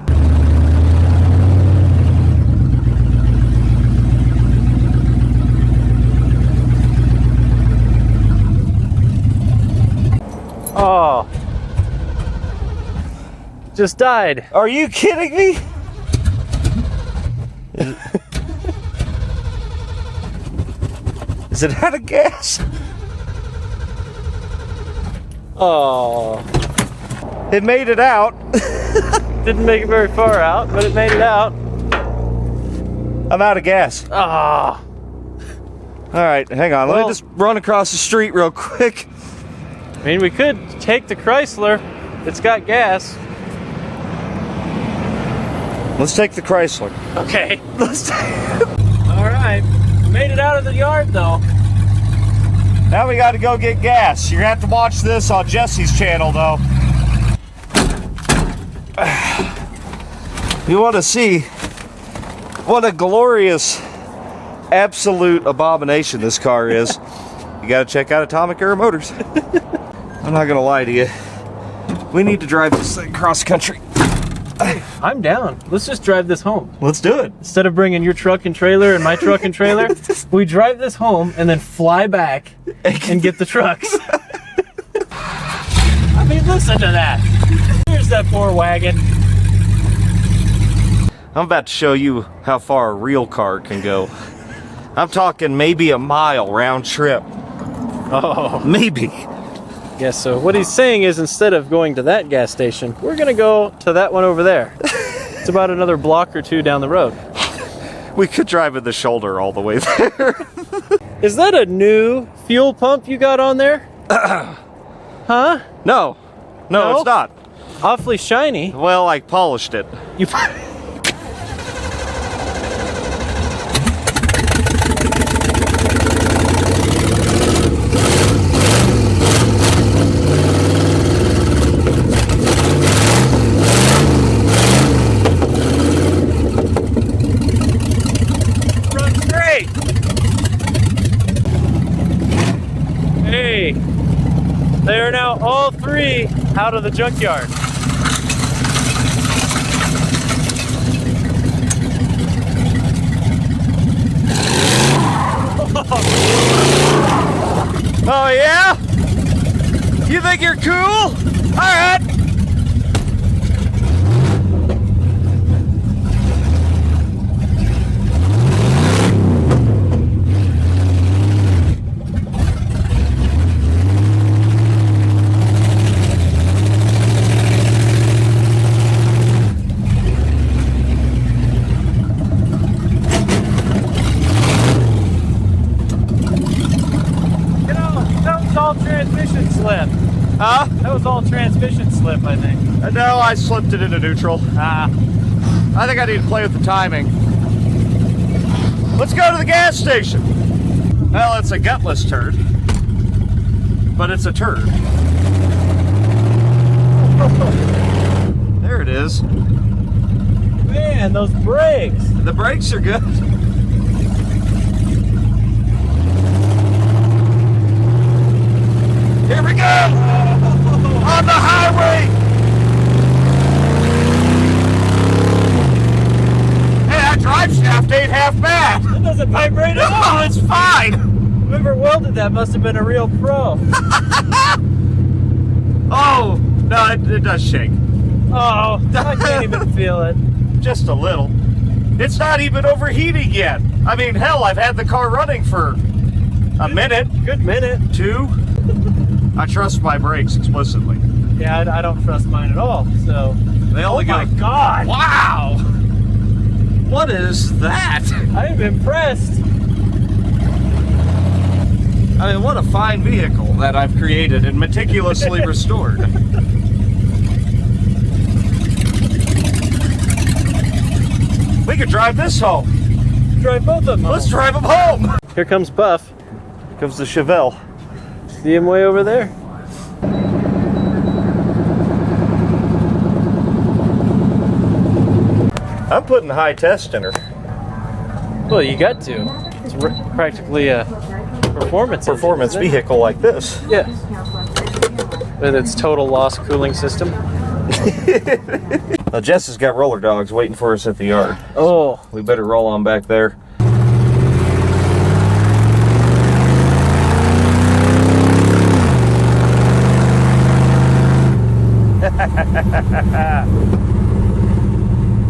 Oh. Just died. Are you kidding me? Is it out of gas? Oh. It made it out. Didn't make it very far out, but it made it out. I'm out of gas. Ah. All right, hang on. Let Well- me just run across the street real quick. I mean, we could take the Chrysler. It's got gas. Let's take the Chrysler. Okay. All right. Made it out of the yard, though. Now we got to go get gas. You're going to have to watch this on Jesse's channel, though. You want to see what a glorious, absolute abomination this car is. You got to check out Atomic Era Motors. I'm not going to lie to you. We need to drive this thing cross country. I'm down. Let's just drive this home. Let's do it. Instead of bringing your truck and trailer and my truck and trailer, we drive this home and then fly back and get the trucks. I mean, listen to that. Here's that poor wagon. I'm about to show you how far a real car can go. I'm talking maybe a mile round trip. Oh. Maybe. Yes, so what he's saying is instead of going to that gas station, we're going to go to that one over there. It's about another block or two down the road. We could drive in the shoulder all the way there. Is that a new fuel pump you got on there? Huh? No, No? it's not. Awfully shiny. Well, I polished it. You runs great. Hey, they are now all three out of the junkyard. Oh yeah? You think you're cool? All right. You know, that was all transmission slip. Huh? That was all transmission slip, I think. No, I slipped it into neutral. Ah, I think I need to play with the timing. Let's go to the gas station. Well, it's a gutless turd, but it's a turd. There it is. man, those brakes. The brakes are good. Here we go! On the highway! Hey, that drive shaft ain't half bad. It doesn't vibrate at all. No, it's fine. Whoever welded that must have been a real pro. Oh, no, it does shake. Oh, I can't even feel it. Just a little. It's not even overheating yet. I mean, hell, I've had the car running for a minute. Good minute. Two. I trust my brakes explicitly. Yeah, I don't trust mine at all, so. They only Oh my go. God. Wow! What is that? I'm impressed. I mean, what a fine vehicle that I've created and meticulously restored. We could drive this home. Drive both of them. Let's drive them home. Here comes Puff. Here comes the Chevelle. See him way over there? I'm putting high test in her. Well, you got to. It's practically a performance engine, Performance isn't it? vehicle like this. Yeah. With its total loss cooling system. Now, Jess has got roller dogs waiting for us at the yard. Oh. We better roll on back there.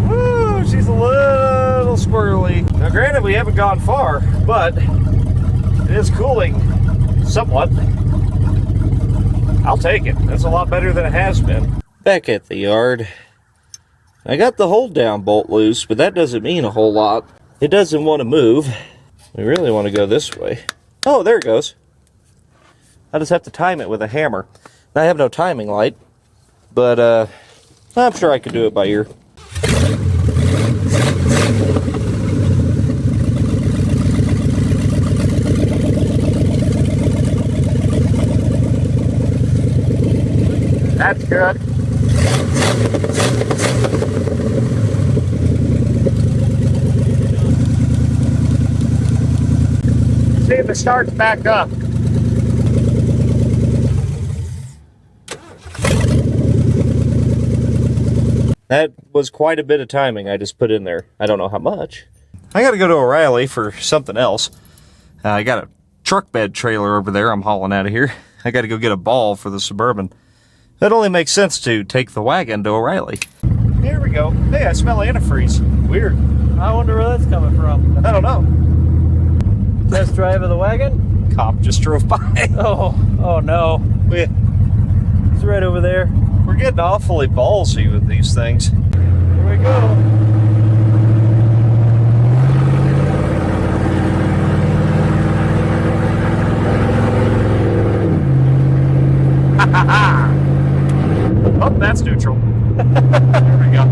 Woo, she's a little squirrely. Now, granted, we haven't gone far, but it is cooling somewhat. I'll take it. That's a lot better than it has been. Back at the yard. I got the hold down bolt loose, but that doesn't mean a whole lot. It doesn't want to move. We really want to go this way. Oh, there it goes. I just have to time it with a hammer. I have no timing light, but I'm sure I could do it by ear. That's good. See if it starts back up. That was quite a bit of timing I just put in there. I don't know how much. I gotta go to O'Reilly for something else. I got a truck bed trailer over there I'm hauling out of here. I gotta go get a ball for the Suburban. That only makes sense to take the wagon to O'Reilly. Here we go. Hey, I smell antifreeze. Weird. I wonder where that's coming from. I don't know. Test drive of the wagon? Cop just drove by. Oh no. It's right over there. We're getting awfully ballsy with these things. Here we go. Oh, that's neutral. There we go.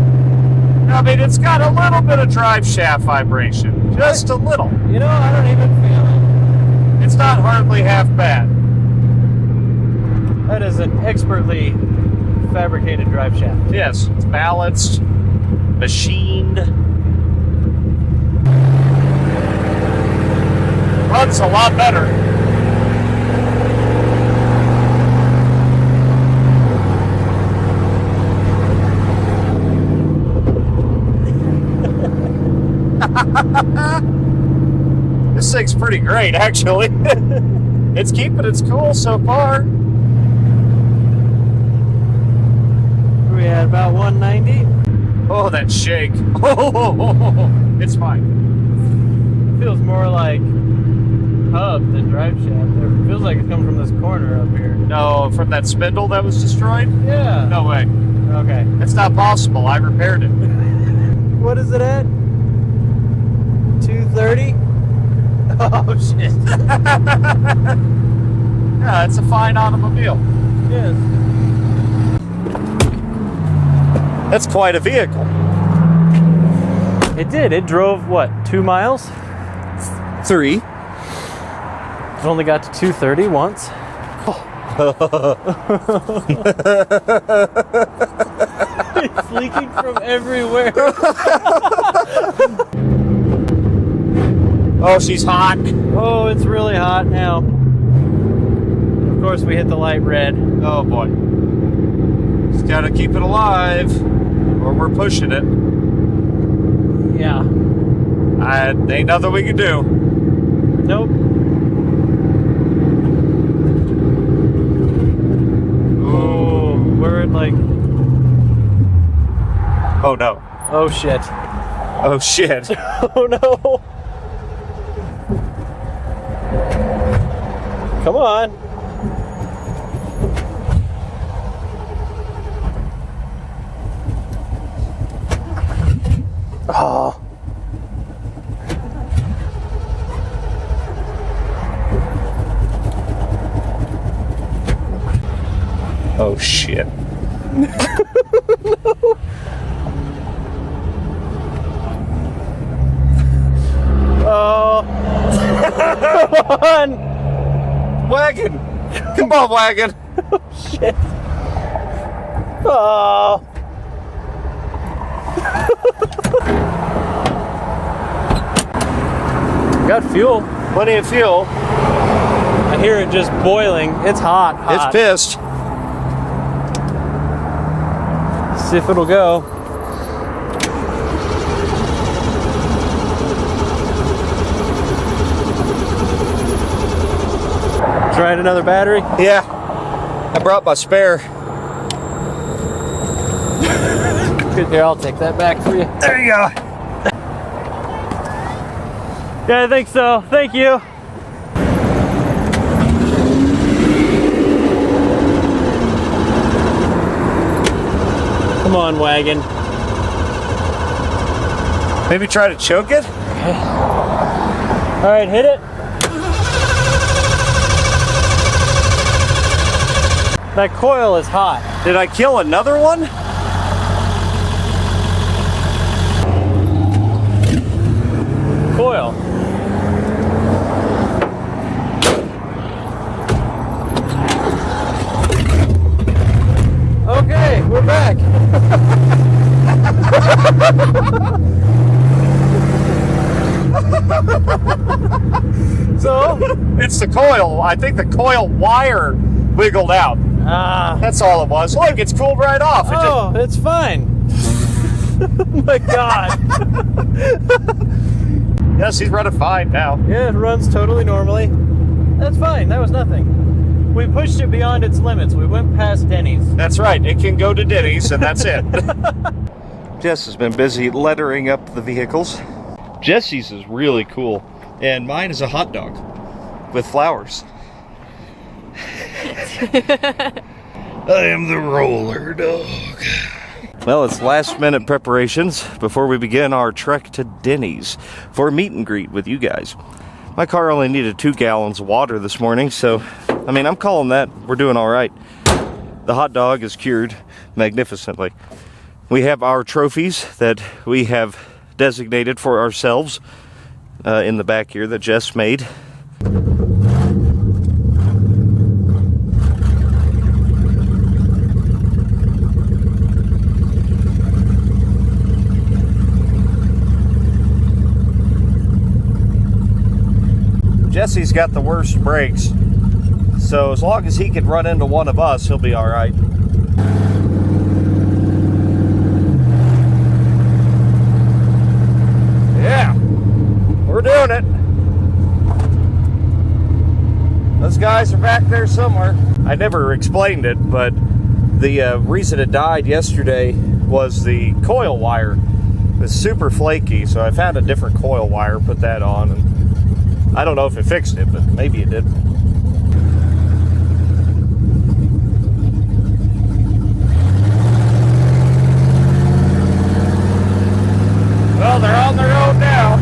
I mean, it's got a little bit of drive shaft vibration. Just a little. You know, I don't even feel it. It's not hardly half bad. That is an expertly fabricated drive shaft. Yes, it's balanced, machined. Runs a lot better. This thing's pretty great, actually. It's keeping its cool so far. We had about 190. Oh, that shake. Oh, it's fine. It feels more like hub than drive shaft. It feels like it's coming from this corner up here. No, from that spindle that was destroyed? Yeah. No way. Okay. It's not possible. I repaired it. What is it at? 230? Oh, shit. Yeah, it's a fine automobile. Yes. That's quite a vehicle. It did. It drove, what, 2 miles? 3. It only got to 230 once. It's leaking from everywhere. Oh, she's hot. Oh, it's really hot now. Of course, we hit the light red. Oh, boy. Just gotta keep it alive, or we're pushing it. Yeah. Ain't nothing we can do. Nope. Oh, we're at like... Oh, no. Oh, shit. Oh, shit. Oh, no. Come on. Oh. Oh, shit. No. Oh. Come on. Wagon! Come on, Wagon! Oh, shit. Oh. Got fuel. Plenty of fuel. I hear it just boiling. It's hot. It's pissed. See if it'll go. Trying another battery? Yeah. I brought my spare. Good. Here, I'll take that back for you. There you go. Yeah, I think so. Thank you. Come on, wagon. Maybe try to choke it? All right, hit it. That coil is hot. Did I kill another one? Coil. Okay, we're back. So, It's the coil. I think the coil wire wiggled out. That's all it was. Look, it's cooled right off. It oh, it's fine. Oh my God. yes, he's running fine now. Yeah, it runs totally normally. That's fine. That was nothing. We pushed it beyond its limits. We went past Denny's. That's right. It can go to Denny's, and that's it. Jess has been busy lettering up the vehicles. Jesse's is really cool, and mine is a hot dog with flowers. I am the roller dog. Well, it's last minute preparations before we begin our trek to Denny's for a meet and greet with you guys. My car only needed 2 gallons of water this morning, so I mean, I'm calling that we're doing all right. The hot dog is cured magnificently. We have our trophies that we have designated for ourselves in the back here that Jess made. Jesse's got the worst brakes, so as long as he can run into one of us, he'll be all right. Yeah, we're doing it. Those guys are back there somewhere. I never explained it, but the reason it died yesterday was the coil wire. It's super flaky, so I found a different coil wire, put that on, and I don't know if it fixed it, but maybe it did. Well, they're on the road now.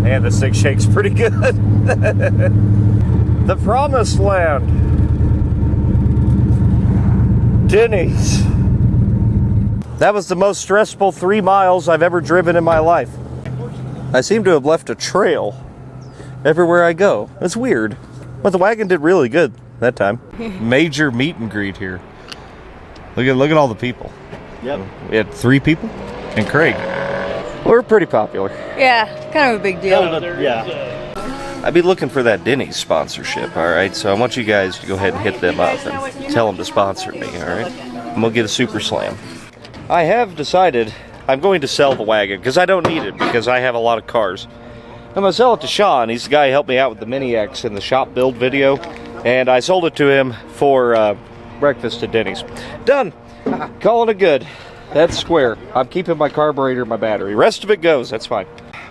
Man, this thing shakes pretty good. The promised land. Denny's. That was the most stressful 3 miles I've ever driven in my life. I seem to have left a trail everywhere I go. It's weird. But the wagon did really good that time. Major meet and greet here. Look at all the people. Yep. We had 3 people and Craig. We're pretty popular. Yeah, kind of a big deal. Yeah. I'd be looking for that Denny sponsorship, alright? So I want you guys to go ahead and hit them up and tell them to sponsor me, alright? And we'll get a super slam. I have decided I'm going to sell the wagon because I don't need it because I have a lot of cars. I'm going to sell it to Sean. He's the guy who helped me out with the Mini X in the shop build video. And I sold it to him for breakfast at Denny's. Done. Calling it good. That's square. I'm keeping my carburetor and my battery. Rest of it goes. That's fine.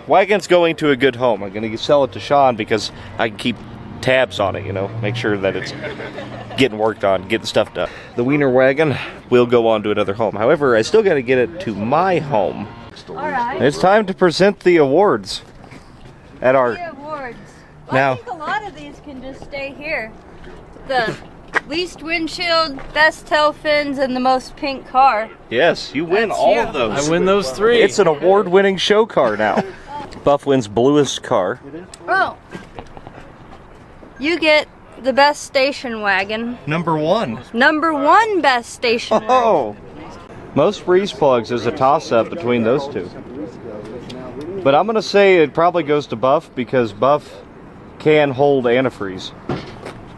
Wagon's going to a good home. I'm going to sell it to Sean because I can keep tabs on it, you know, make sure that it's getting worked on, getting stuff done. The Wiener wagon will go on to another home. However, I still got to get it to my home. All right. It's time to present the awards at our The awards. Well, Now- I think a lot of these can just stay here. The least windshield, best tail fins, and the most pink car. Yes, you win That's all you. of those. I win those 3. It's an award-winning show car now. Buff wins bluest car. Oh. You get the best station wagon. Number 1. Number 1 best station wagon. Oh. Most breeze plugs is a toss-up between those 2. But I'm going to say it probably goes to Buff because Buff can hold antifreeze.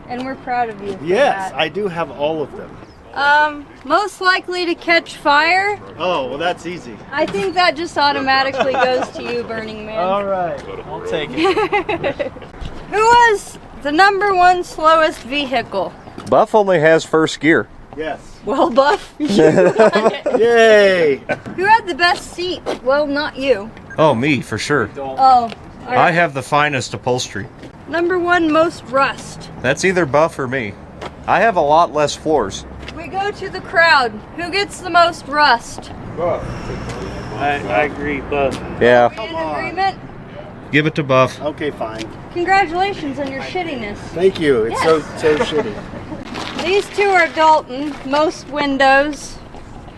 And we're proud of you for Yes, that. I do have all of them. Most likely to catch fire. Oh, well, that's easy. I think that just automatically goes to you, Burning Man. All right, I'll take it. Who was the number 1 slowest vehicle? Buff only has first gear. Yes. Well, Buff, you won it. Yay! Who had the best seat? Well, not you. Oh, me, for sure. Oh, all I right. have the finest upholstery. Number 1 most rust. That's either Buff or me. I have a lot less floors. We go to the crowd. Who gets the most rust? I agree, but Yeah. Are we in agreement? Give it to Buff. okay, fine. Congratulations on your shittiness. Thank you. It's so shitty. These two are Dalton, most windows,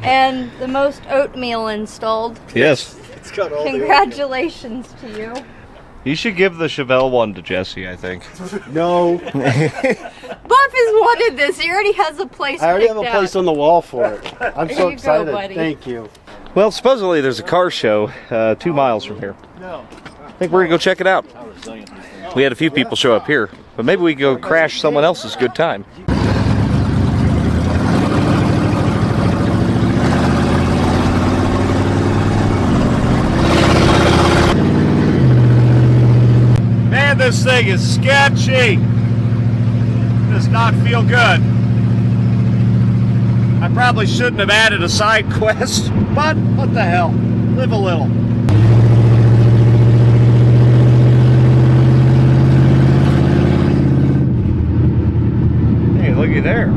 and the most oatmeal installed. Yes. It's got all Congratulations to you. You should give the Chevelle one to Jesse, I think. No, Buff has wanted this. He already has a place I already have a picked place out. on the wall for it. I'm There so you go, excited. buddy. Thank you. Well, supposedly there's a car show 2 miles from here. No. I think we're gonna go check it out. We had a few people show up here, but maybe we can go crash someone else's good time. Man, this thing is sketchy. Does not feel good. I probably shouldn't have added a side quest, but what the hell? Live a little. Hey, looky there.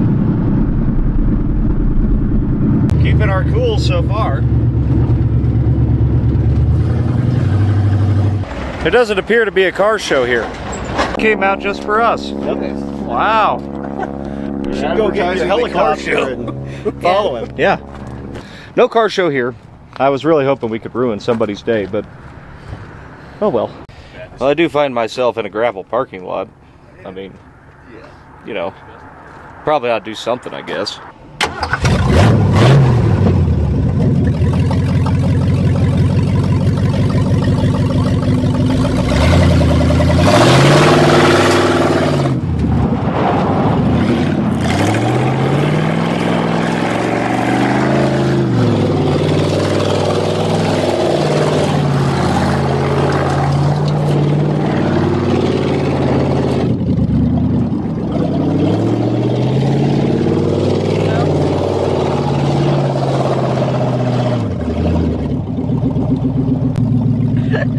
Keeping our cool so far. There doesn't appear to be a car show here. Came out just for us. Wow. You should go get your helicopter and follow him. Yeah. No car show here. I was really hoping we could ruin somebody's day, but oh well. Well, I do find myself in a gravel parking lot. I mean, you know, probably ought to do something, I guess.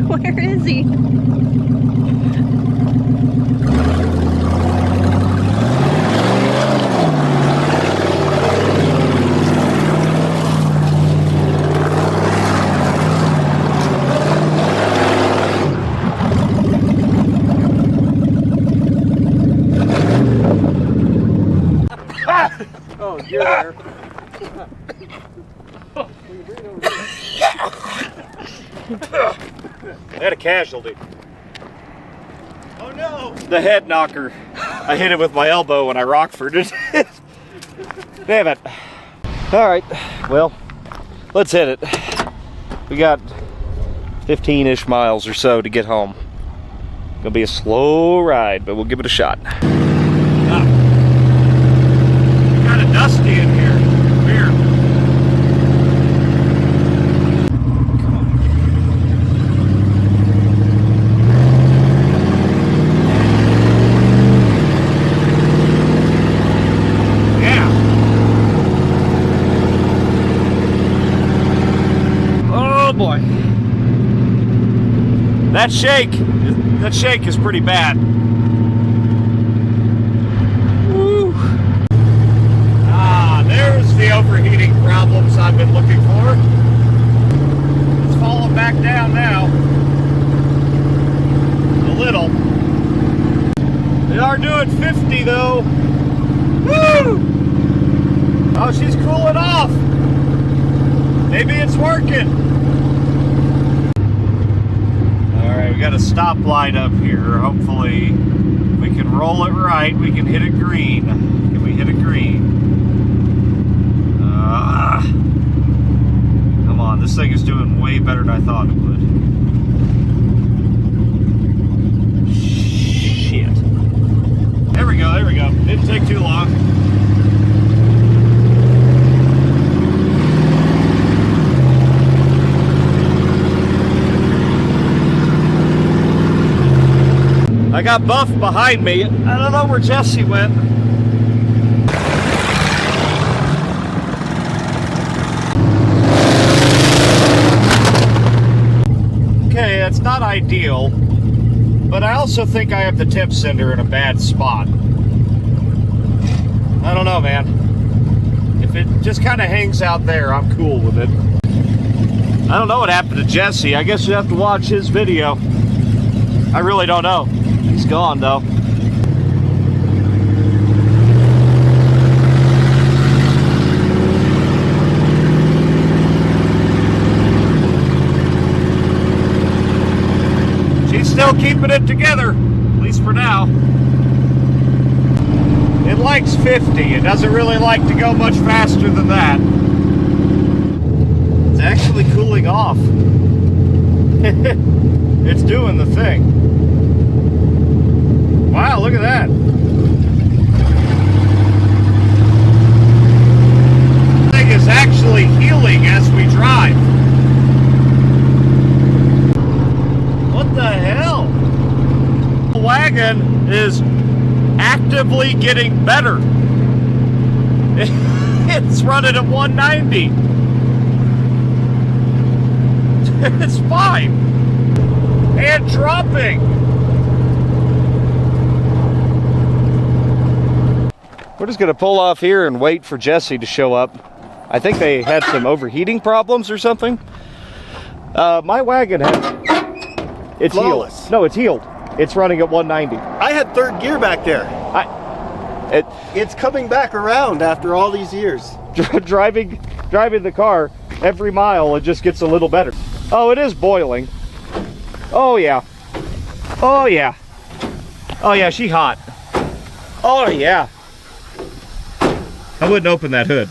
Where is he? Oh, you're there. I had a casualty. Oh no! The head knocker. I hit it with my elbow when I rockforded it. Damn it. Alright, well, let's hit it. We got 15-ish miles or so to get home. Gonna be a slow ride, but we'll give it a shot. Kind of dusty in here. Weird. Yeah. Oh boy. That shake is pretty bad. Woo. Ah, there's the overheating problems I've been looking for. It's falling back down now. A little. They are doing 50 though. Woo! Oh, she's cooling off. Maybe it's working. Alright, we got a stoplight up here. Hopefully we can roll it right. We can hit it green. Can we hit it green? Come on, this thing is doing way better than I thought it would. Shit. There we go, there we go. Didn't take too long. I got Buff behind me. I don't know where Jesse went. Okay, that's not ideal, but I also think I have the tip sender in a bad spot. I don't know, man. If it just kind of hangs out there, I'm cool with it. I don't know what happened to Jesse. I guess you have to watch his video. I really don't know. He's gone though. She's still keeping it together, at least for now. It likes 50. It doesn't really like to go much faster than that. It's actually cooling off. It's doing the thing. Wow, look at that. The thing is actually healing as we drive. What the hell? The wagon is actively getting better. It's running at 190. It's fine. And dropping. We're just gonna pull off here and wait for Jesse to show up. I think they had some overheating problems or something. My wagon has... It's Flawless. healed. No, it's healed. It's running at 190. I had third gear back there. It's coming back around after all these years. Driving the car, every mile it just gets a little better. Oh, it is boiling. Oh yeah. Oh yeah. Oh yeah, she hot. Oh yeah. I wouldn't open that hood.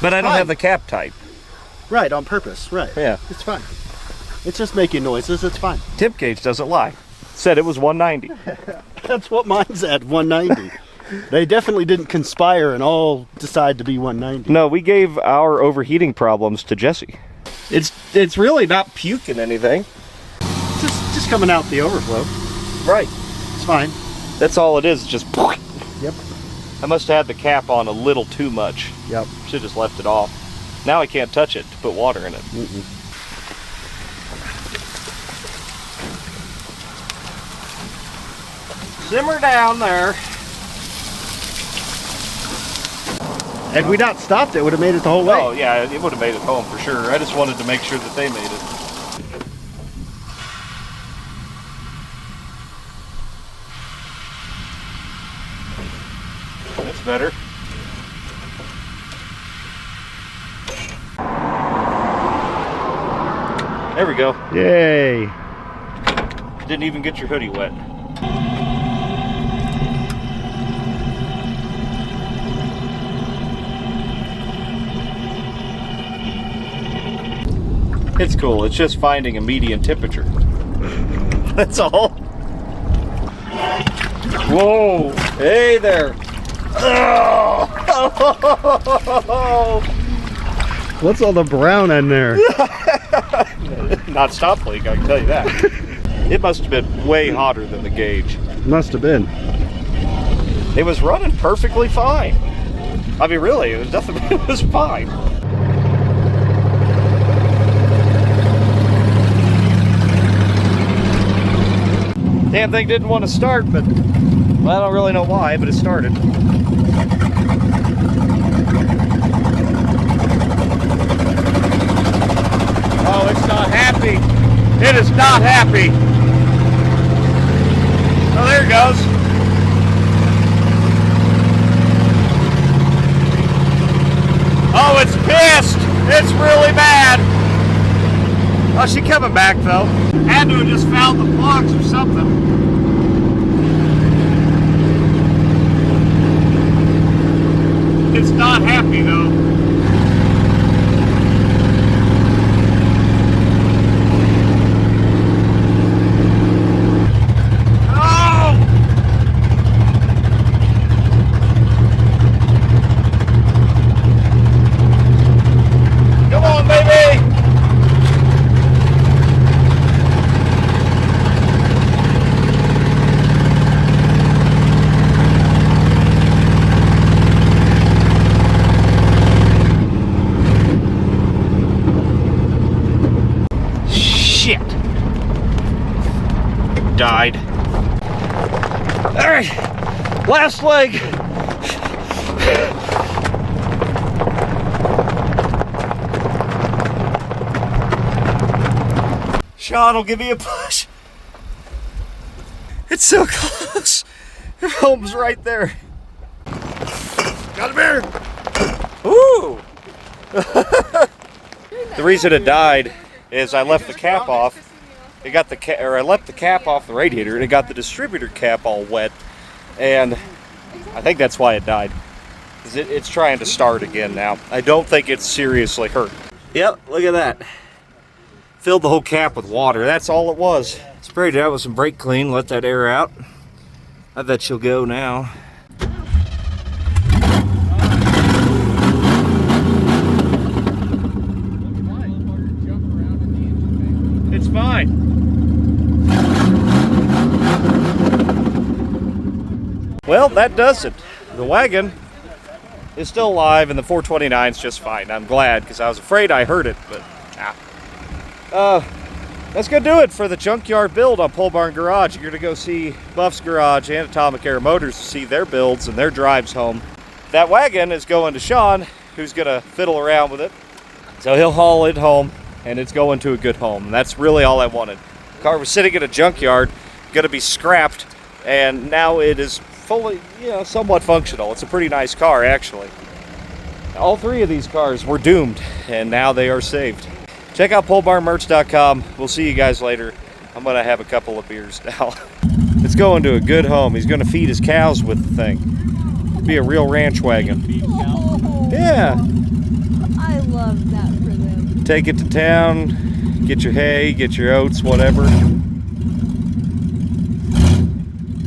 But I don't have the cap type. Right, on purpose, right. Yeah. It's fine. It's just making noises, it's fine. Tip gauge doesn't lie. Said it was 190. That's what mine's at, 190. They definitely didn't conspire and all decide to be 190. No, we gave our overheating problems to Jesse. It's really not puking anything. Just coming out the overflow. Right. It's fine. That's all it is, just... Yep. I must have had the cap on a little too much. Yep. Should just left it off. Now I can't touch it to put water in it. Simmer down there. Had we not stopped, it would have made it the whole way. Oh yeah, it would have made it home for sure. I just wanted to make sure that they made it. That's better. There we go. Yay. Didn't even get your hoodie wet. It's cool. It's just finding a median temperature. That's all. Whoa. Hey there. Oh. What's all the brown in there? Not stop leak, I can tell you that. It must have been way hotter than the gauge. Must have been. It was running perfectly fine. I mean, really, it was definitely, it was fine. Damn thing didn't want to start, but well, I don't really know why, but it started. Oh, it's not happy. It is not happy. Oh, there it goes. Oh, it's pissed. It's really mad. Oh, she coming back though. Had to have just found the plugs or something. It's not happy though. Last leg. Sean will give me a push. It's so close. Home's right there. Got him here. Ooh. The reason it died is I left the cap off. It got I left the cap off the radiator and it got the distributor cap all wet, and I think that's why it died. It's trying to start again now. I don't think it's seriously hurt. Yep, look at that. Filled the whole cap with water. That's all it was. Sprayed it out with some brake clean, let that air out. I bet she'll go now. It's fine. Well, that does it. The wagon is still alive and the 429 is just fine. I'm glad, because I was afraid I heard it, but that's gonna do it for the junkyard build on Pole Barn Garage. You're gonna go see Buff's Garage and Atomic Air Motors to see their builds and their drives home. That wagon is going to Sean, who's gonna fiddle around with it. So he'll haul it home and it's going to a good home. And that's really all I wanted. The car was sitting at a junkyard, gonna be scrapped, and now it is fully, somewhat functional. It's a pretty nice car, actually. All three of these cars were doomed, and now they are saved. Check out polebarnmerch.com. We'll see you guys later. I'm gonna have a couple of beers now. It's going to a good home. He's gonna feed his cows with the thing. Be a real ranch wagon. Oh, Yeah. I love that for them. Take it to town, get your hay, get your oats, whatever.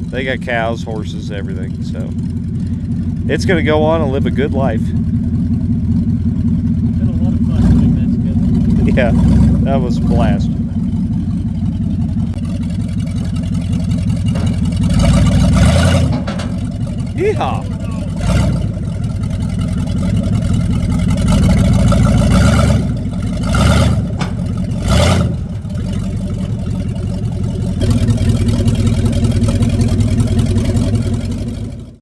They got cows, horses, everything, so it's gonna go on and live a good life. Been a lot of fun putting that together. Yeah, that was a blast. Yeehaw!